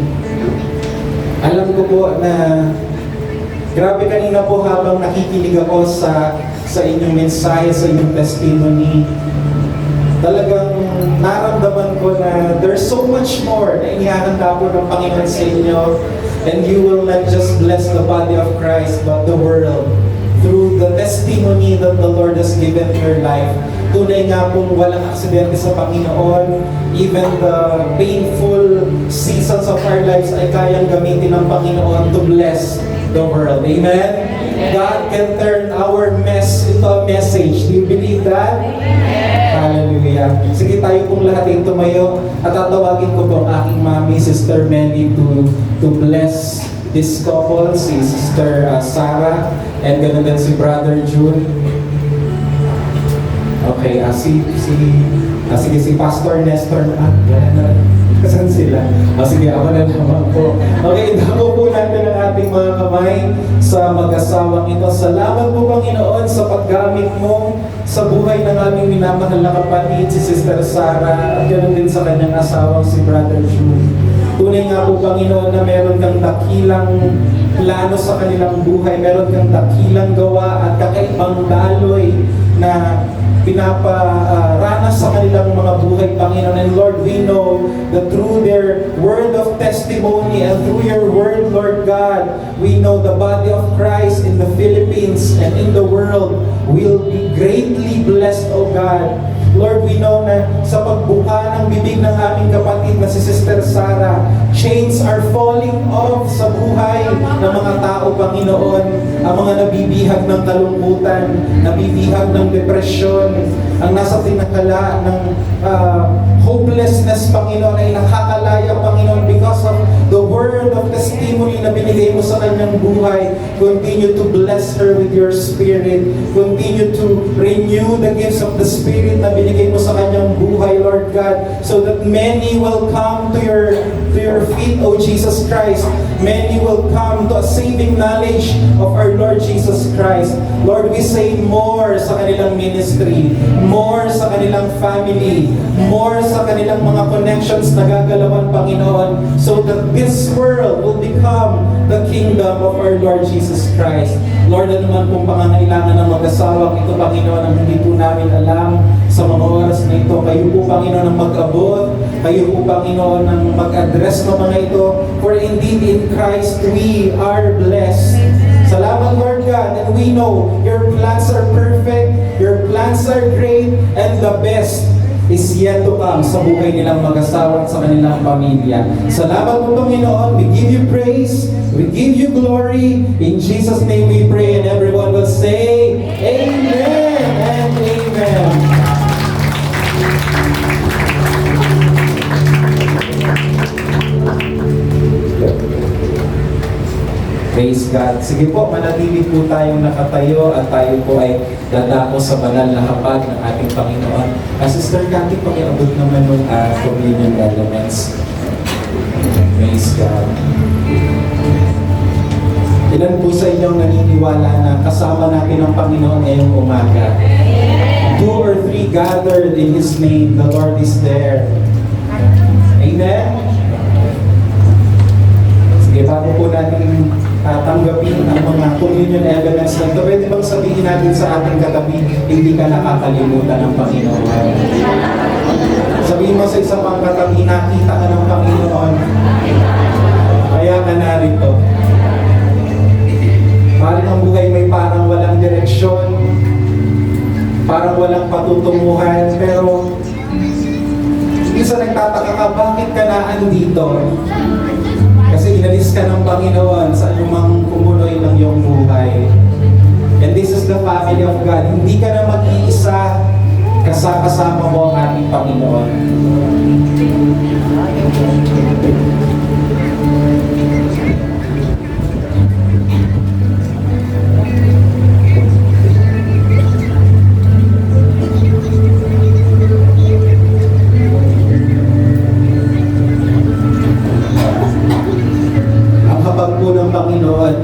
Alam ko po na grabe kanina po habang nakikinig ako sa inyong mensahe, sa inyong testimony. Talagang naramdaman ko na there's so much more na inihahanda po ng Panginoon sa inyo, and you will not just bless the body of Christ but the world through the testimony that the Lord has given in your life. Tunay nga pong walang aksidente sa Panginoon. Even the painful seasons of our lives ay kayang gamitin ng Panginoon to bless the world. Amen? God can turn our mess into a message. Do you believe that? Hallelujah. Sige, tayo pong lahat ay tumayo at tatawagin ko po ang aking mami, Sister Melly, to bless this couple, si Sister Sarah, and ganoon din si Brother June. Okay, sige, si Pastor Nestor na, kasan sila? Sige, ako na naman po. Okay, dako po natin ang ating mga kamay sa mag-asawang ito. Salamat po, Panginoon, sa paggamit mo sa buhay ng aming minamahal na kapatid, si Sister Sarah, at ganoon din sa kanyang asawang si Brother June. Tunay nga po, Panginoon, na meron kang dakilang plano sa kanilang buhay, meron kang dakilang gawa at kakaibang daloy na pinaparanas sa kanilang mga buhay, Panginoon. And Lord, we know that through their word of testimony and through your word, Lord God, we know the body of Christ in the Philippines and in the world will be greatly blessed, O God. Lord, we know na sa pagbuka ng bibig ng aming kapatid na si Sister Sarah, chains are falling off sa buhay ng mga tao, Panginoon. Ang mga nabibihag ng kalungkutan, nabibihag ng depresyon, ang nasa tinakala ng hopelessness, Panginoon, ay nakakalaya, Panginoon, because of the word of testimony na binigay mo sa kanyang buhay. Continue to bless her with your Spirit. Continue to renew the gifts of the Spirit na binigay mo sa kanyang buhay, Lord God, so that many will come to your feet, O Jesus Christ. Many will come to a saving knowledge of our Lord Jesus Christ. Lord, we say more sa kanilang ministry, more sa kanilang family, more sa kanilang mga connections na gagalawan, Panginoon, so that this world will become the kingdom of our Lord Jesus Christ. Lord, ano man pong pangangailangan ng mag-asawang ito, Panginoon, ang hindi po namin alam sa mga oras na ito. Kayo po, Panginoon, ang mag-abot. Kayo po, Panginoon, ang mag-address ng mga ito. For indeed, in Christ, we are blessed. Salamat, Lord God, and we know your plans are perfect, your plans are great, and the best is yet to come sa buhay nilang mag-asawa at sa kanilang pamilya. Salamat po, Panginoon. We give you praise. We give you glory. In Jesus' name we pray, and everyone will say, Amen and Amen. Praise God. Sige po, manatili po tayong nakatayo at tayo po ay dadako sa banal na hapag ng ating Panginoon. Sister Cathy, pakiabot naman ng communion elements. Praise God. Ilan po sa inyong naniniwala na kasama natin ang Panginoon ngayong umaga? 2 or 3 gathered in His name, the Lord is there. Amen? Sige, bago po natin tanggapin ang mga communion elements na ito, pwede bang sabihin natin sa ating katabi, hindi ka nakakalimutan ng Panginoon. Sabihin mo sa isang pang katabi, nakita ka ng Panginoon. Kaya ka narito. Parang ang buhay may parang walang direksyon, parang walang patutunguhan, pero isa nagtataka ka, bakit ka na andito? Kasi inalis ka ng Panginoon sa anumang kumuloy ng iyong buhay. And this is the family of God. Hindi ka na mag-iisa, kasama mo ang ating Panginoon.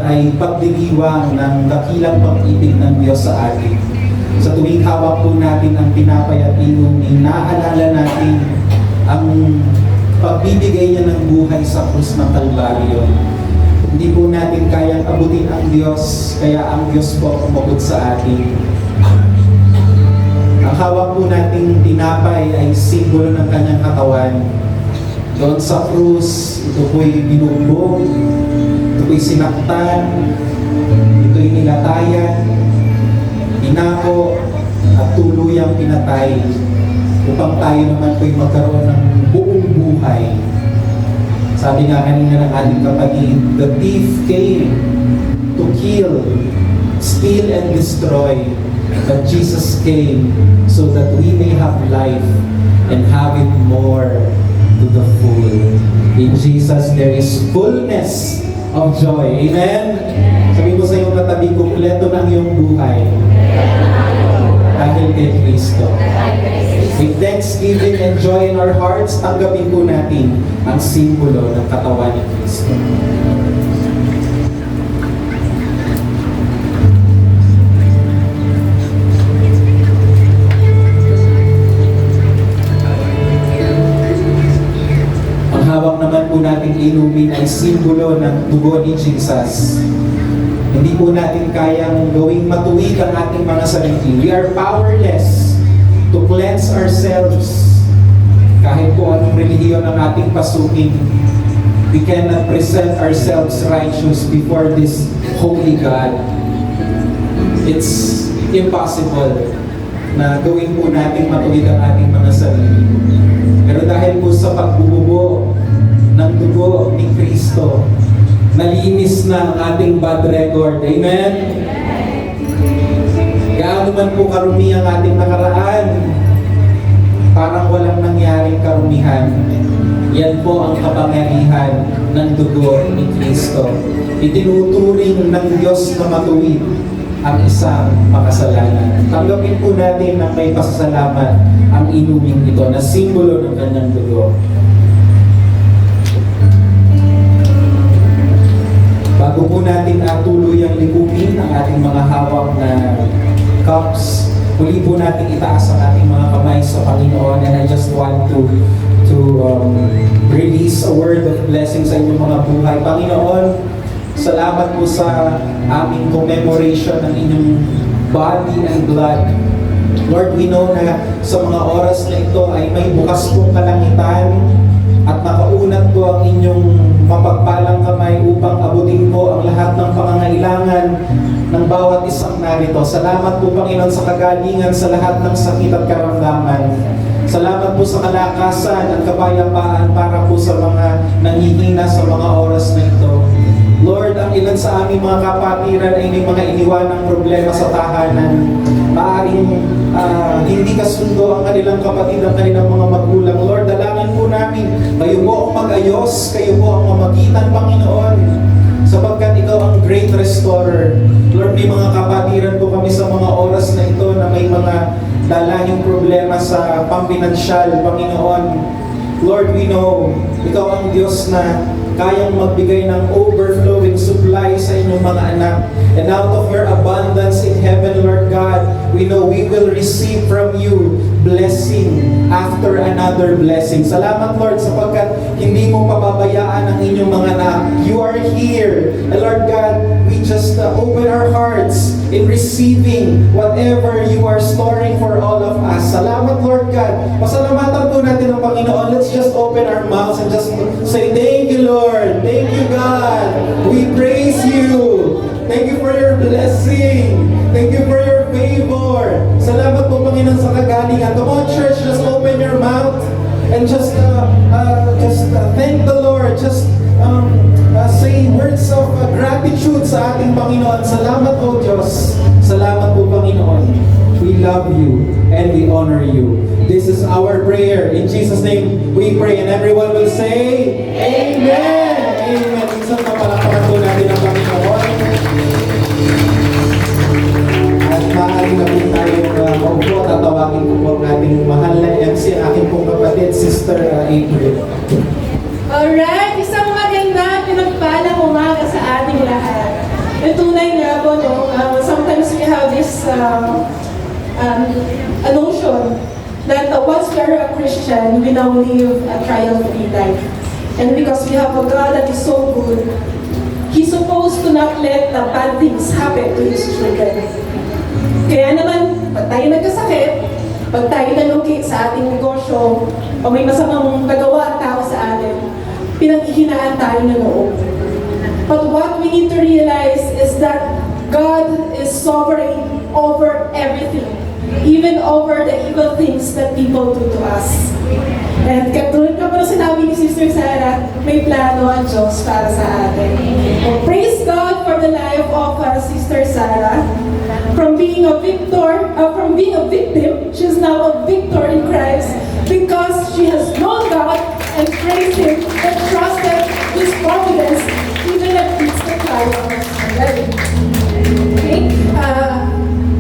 Ay pagdiriwang ng dakilang pag-ibig ng Diyos sa atin. Sa tuwing hawak po natin ang tinapay at inumin, naaalala natin ang pagbibigay niya ng buhay sa krus ng Kalbaryo. Hindi po natin kayang abutin ang Diyos, kaya ang Diyos po umabot sa atin. Ang hawak po nating tinapay ay simbolo ng kanyang katawan. Doon sa krus, ito po'y binugbog, ito po'y sinaktan, ito'y nilatayan, pinako, at tuluyang pinatay upang tayo naman po'y magkaroon ng buong buhay. Sabi nga kanina ng ating kapatid, the thief came to kill, steal, and destroy. But Jesus came so that we may have life and have it more to the full. In Jesus, there is fullness of joy. Amen? Sabi mo sa iyong katabi, kumpleto ng iyong buhay. Dahil kay Kristo. With thanksgiving and joy in our hearts, tanggapin po natin ang simbolo ng katawan ni Kristo. Hawak naman po natin inumin ay simbolo ng dugo ni Jesus. Hindi po natin kayang gawing matuwid ang ating mga sarili. We are powerless to cleanse ourselves. Kahit po anong relihiyon ang ating pasukin, we cannot present ourselves righteous before this holy God. It's impossible na gawin po natin matuwid ang ating mga sarili. Pero dahil po sa pagbububo ng dugo ni Kristo, nalinis na ang ating bad record. Amen? Gaano man po karumi ang ating nakaraan, parang walang nangyaring karumihan. Yan po ang kapangyarihan ng dugo ni Kristo. Itinuturing ng Diyos na matuwid ang isang makasalanan. Tanggapin po natin ng may pasasalamat ang inuming ito na simbolo ng kanyang dugo. Bago po natin tuluyang likupin ang ating mga hawak na cups, muli po natin itaas ang ating mga kamay sa Panginoon, and I just want to release a word of blessing sa inyong mga buhay. Panginoon, salamat po sa aming commemoration ng inyong body and blood. Lord, we know na sa mga oras na ito ay may bukas pong kalangitan at nakaunat po ang inyong mapagpalang kamay upang abutin po ang lahat ng pangangailangan ng bawat isang narito. Salamat po, Panginoon, sa kagalingan sa lahat ng sakit at karamdaman. Salamat po sa kalakasan at kapayapaan para po sa mga nangihina sa mga oras na ito. Lord, ang ilan sa aming mga kapatiran ay may mga iniwanang problema sa tahanan. Maaring hindi kasundo ang kanilang kapatid, ang kanilang mga magulang. Lord, dalangin po namin, kayo po ang mag-ayos, kayo po ang mamagitan, Panginoon, sapagkat ikaw ang great restorer. Lord, may mga kapatiran po kami sa mga oras na ito na may mga dalahing problema sa pampinansyal, Panginoon. Lord, we know, ikaw ang Diyos na kayang magbigay ng overflowing supply sa inyong mga anak. And out of your abundance in heaven, Lord God, we know we will receive from you blessing after another blessing. Salamat, Lord, sapagkat hindi mo pababayaan ang inyong mga anak. You are here. And Lord God, we just open our hearts in receiving whatever you are storing for all of us. Salamat, Lord God. Pasalamatan po natin ang Panginoon. Let's just open our mouths and just say, thank you, Lord. Thank you, God. We praise you. Thank you for your blessing. Thank you for your favor. Salamat po, Panginoon, sa kagalingan. Come on, church, just open your mouth and just thank the Lord. Just say words of gratitude sa ating Panginoon. Salamat po, Diyos. Salamat po, Panginoon. We love you and we honor you. This is our prayer. In Jesus' name we pray, and everyone will say, Amen! Amen! Minsan mapalakpakan po natin ang Panginoon. At maaari na po tayong maupo. Tatawagin ko po ang ating mahal na MC, ang aking pong kapatid, Sister April. Alright, isang maganda pinagpalang umaga sa ating lahat. Yung tunay nga po, no, sometimes we have this a notion that once we are a Christian, we now live a trial-free life. And because we have a God that is so good, He's supposed to not let the bad things happen to His children. Kaya naman, pag tayo nagkasakit, pag tayo naluki sa ating negosyo, o may masamang nagawa ang tao sa atin, pinanghihinaan tayo ng loob. But what we need to realize is that God is sovereign over everything, even over the evil things that people do to us. And katulad ka pa sinabi ni Sister Sarah, may plano ang Diyos para sa atin. And praise God for the life of Sister Sarah. From being a victim, she's now a victor in Christ because she has known God and praised Him and trusted His providence even amidst the trial of her. Okay?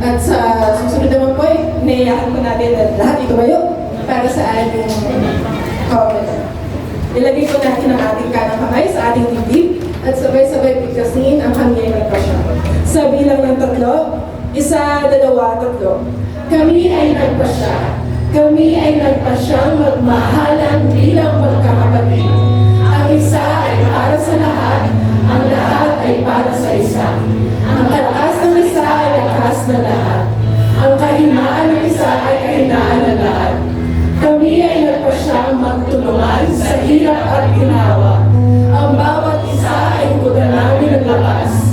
At sa susunod naman po, naiyakan po natin at lahat ito ba yun? Para sa ating comment. Ilagay po natin ang ating kanang kamay sa ating dibdib at sabay-sabay bigkasin ang hangin ng pasya. Sa bilang ng 3, 1, 2, 3. Kami ay nagpasya. Kami ay nagpasyang magmahalan bilang magkakapatid. Ang isa ay para sa lahat, ang lahat ay para sa isa. Ang lakas ng isa ay lakas na lahat. Ang kahinaan ng isa ay kahinaan ng lahat. Kami ay nagpasyang magtulungan sa hirap at ginawa. Ang bawat isa ay kuda namin ng lakas.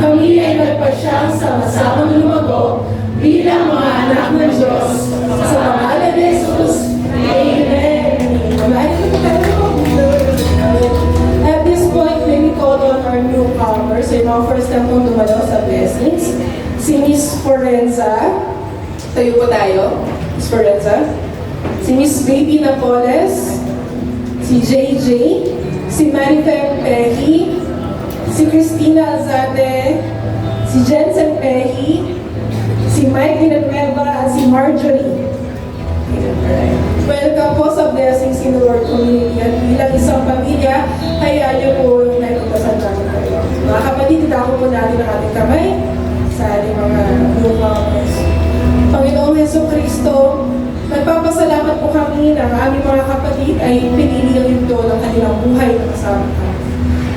Kami ay nagpasyang sama-samang lumago bilang mga anak ng Diyos. Sa pangalan ni Jesus, Amen. At this point, may we call on our newcomers. So, first time pong dumalo sa blessings. Si Miss Forenza. Tayo po tayo. Miss Forenza. Si Miss Baby Napoles. Si JJ. si Marifem Pehi, si Cristina Alzate, si Jensen Pehi, si Mike Villanueva, at si Marjorie. Welcome po sa Blessings in the Lord Community at bilang isang pamilya, hayaan niyo po yung naitagdasan natin kayo. Mga kapatid, itako po natin ang ating kamay sa ating mga lupa. Panginoong Jesucristo, nagpapasalamat po kami na ang aming mga kapatid ay pinili ang yugto ng kanilang buhay na kasama kami.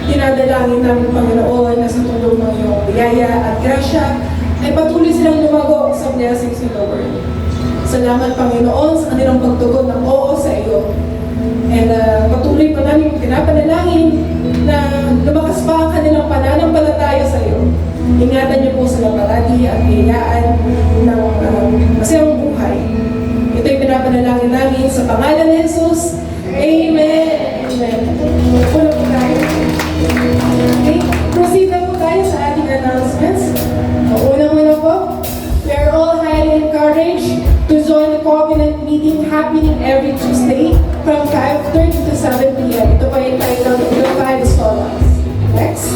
Tinadalangin namin, Panginoon, na sa tulong ng iyong biyaya at grasya ay patuloy silang lumago sa Blessings in the Lord. Salamat, Panginoon, sa kanilang pagtugon ng oo sa iyo. And patuloy pa namin pinapanalangin na lumakas pa ang kanilang pananampalataya sa iyo. Ingatan niyo po sila palagi at biyayaan ng masayang buhay. Ito'y pinapanalangin namin sa pangalan ni Jesus. Amen. Amen. Wala po tayo. Okay, proceed na po tayo sa ating announcements. Unang-una po, we are all highly encouraged to join the Covenant meeting happening every Tuesday from 5:30 to 7 p.m. Ito po yung title of the 5 solas. Next.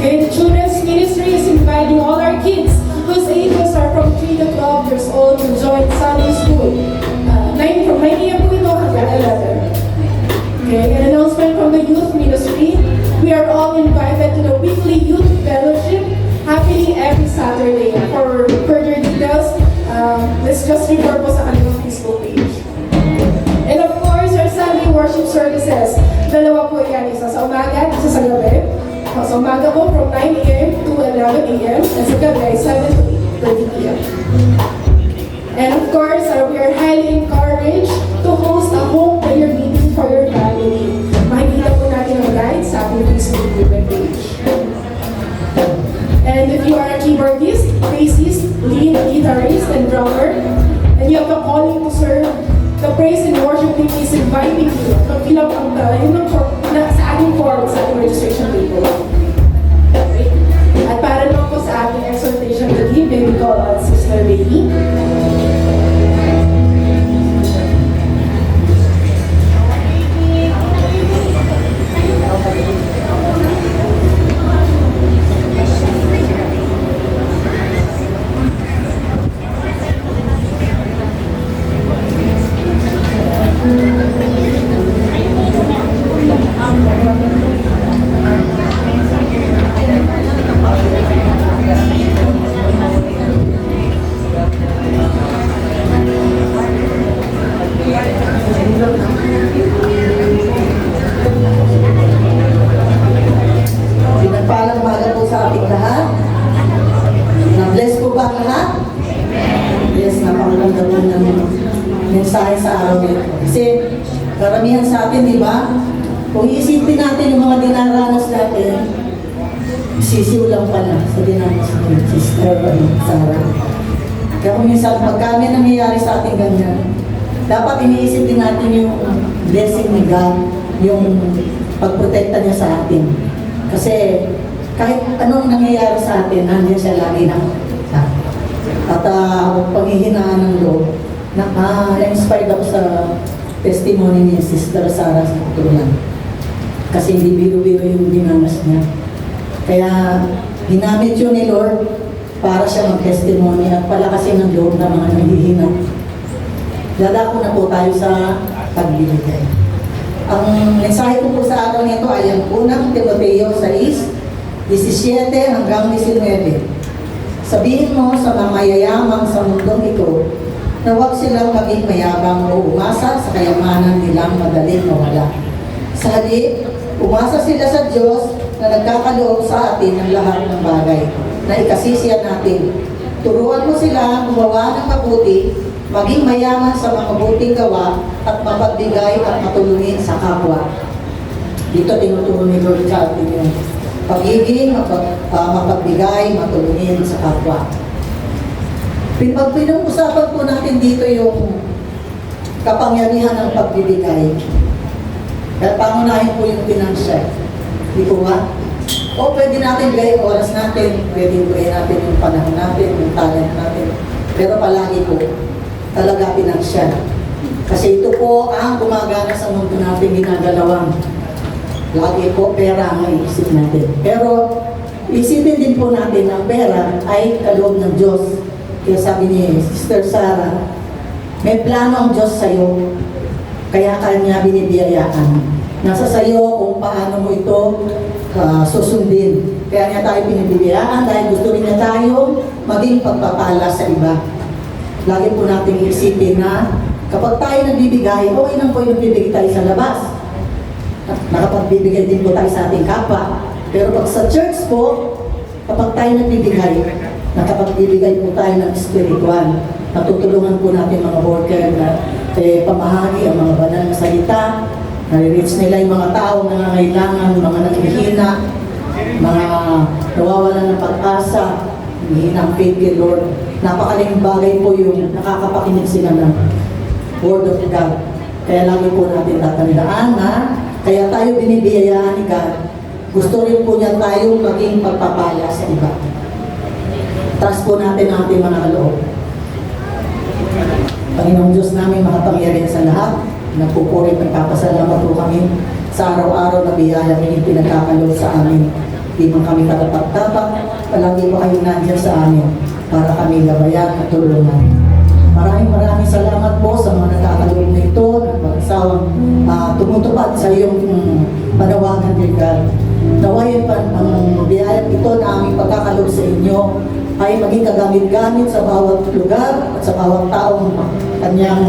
Okay, the Children's Ministry is inviting all our kids whose ages are from 3 to 12 years old to join Sunday School. From 9 a.m. po ito hanggang 11. Okay, an announcement from the Youth Ministry. We are all invited to the weekly Youth Fellowship happening every Saturday. For further details, let's just refer po sa kanilang Facebook page. And of course, our Sunday worship services. Dalawa po yan, isa sa umaga, isa sa gabi. Sa umaga po from 9 a.m. to 11 a.m. and sa gabi 7 to 8:30 p.m. And of course, we are highly encouraged to host a home prayer meeting for your family. Makikita po natin ang guide sa ating Facebook page. And if you are a keyboardist, bassist, lead, guitarist, and drummer, and you have a calling to serve, the praise and worship team is inviting you to fill up ang sa ating form, sa ating registration table. Okay. At para naman po sa ating exhortation to give, may we call on Sister Baby. Pinagpalang umaga po sa ating lahat. Na-bless po ba ang lahat? Yes, napakaganda po ng mensahe sa araw nito. Kasi karamihan sa atin, di ba? Kung iisipin natin yung mga dinaranas natin, sisiw lang pala sa dinanas mo, Sister Sarah. Kaya kung minsan, pagka may nangyayari sa ating ganyan, dapat iniisip din natin yung blessing ni God, yung pagprotekta niya sa atin. Kasi kahit anong nangyayari sa atin, nandiyan siya lagi nakakita. At panghihinaan ng loob, na-inspired ako sa testimony ni Sister Sarah sa Tulan. Kasi hindi biro-biro yung dinanas niya. Kaya ginamit yun ni Lord para siya mag-testimony at palakasin ng loob ng mga nanghihina. Dadako na po tayo sa pagbibigay. Ang mensahe ko po sa araw nito ay ang unang Timoteo 6, 17 hanggang 19. Sabihin mo sa mga mayayamang sa mundong ito na huwag silang maging mayabang o umasa sa kayamanan nilang madaling mawala. Sa halip, umasa sila sa Diyos na nagkakaloob sa atin ng lahat ng bagay na ikasisiyan natin. Turuan mo sila gumawa ng mabuti, maging mayaman sa mga mabuting gawa at mapagbigay at matulungin sa kapwa. Dito tinuturo ni Lord sa atin yung pagiging mapagbigay, matulungin sa kapwa. Pag pinag-usapan po natin dito yung kapangyarihan ng pagbibigay, dahil pangunahin po yung financial. Di po ba? O pwede natin gaya yung oras natin, pwede gaya natin yung panahon natin, yung talent natin. Pero palagi po, talaga financial. Kasi ito po ang gumagana sa mundo natin ginagalawan. Lagi po pera ang iisip natin. Pero isipin din po natin na ang pera ay kaloob ng Diyos. Kaya sabi ni Sister Sarah, may plano ang Diyos sa'yo, kaya kanya binibiyayaan. Nasa sayo kung paano mo ito susundin. Kaya niya tayo binibiyayaan dahil gusto rin niya tayo maging pagpapala sa iba. Lagi po natin isipin na kapag tayo nagbibigay, okay lang po yung nagbibigay tayo sa labas. Nakapagbibigay din po tayo sa ating kapwa. Pero pag sa church po, kapag tayo nagbibigay, nakapagbibigay po tayo ng spiritual. Natutulungan po natin mga worker na pamahagi ang mga banal na salita. Nare-reach nila yung mga tao na nangangailangan, mga nanghihina, mga nawawalan ng pag-asa, hihina ang faith kay Lord. Napakaling bagay po yung nakakapakinig sila ng Word of God. Kaya lagi po natin tatandaan na kaya tayo binibiyayaan ni God. Gusto rin po niya tayo maging pagpapala sa iba. Trust po natin ang ating mga kaloob. Panginoong Diyos namin, makapangyarihan sa lahat. Nagpupuri, nagpapasalamat po kami sa araw-araw na biyaya ng pinagkakaloob sa amin. Di man kami katapat-tapat, palagi po kayo nandiyan sa amin para kami gabayan at tulungan. Maraming salamat po sa mga nagkakaloob na ito, nagpagsawang tumutupad sa iyong panawagan din God. Naway ang biyayang ito na aming pagkakaloob sa inyo ay maging kagamit-gamit sa bawat lugar at sa bawat taong kanyang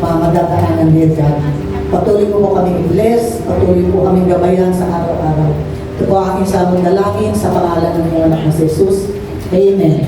madadaanan din God. Patuloy po kami i-bless, patuloy po kami gabayan sa araw-araw. Ito po aking samong dalangin sa pangalan ng iyong anak na si Jesus. Amen.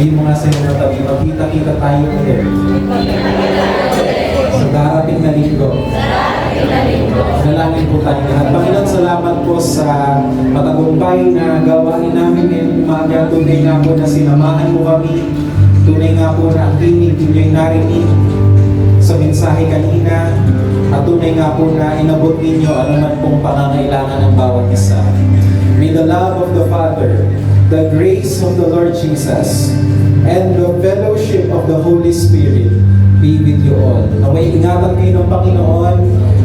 Sabihin mo nga sa iyong matabi, magkita-kita tayo ulit. Sa darating na linggo. Dalangin po tayo lahat. Panginoon, salamat po sa matagumpay na gawain namin ngayong umaga. Tunay nga po na sinamahan mo kami. Tunay nga po na ang tinig ninyo'y narinig sa mensahe kanina. At tunay nga po na inabot ninyo anuman pong pangangailangan ng bawat isa. May the love of the Father, the grace of the Lord Jesus, and the fellowship of the Holy Spirit be with you all. Naway ingatan kayo ng Panginoon,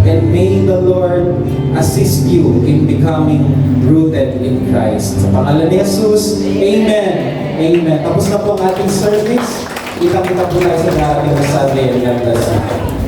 and may the Lord assist you in becoming rooted in Christ. Sa pangalan ni Jesus, Amen. Amen. Tapos na po ang ating service. Kita-kita po tayo sa darating na Sunday. God bless you.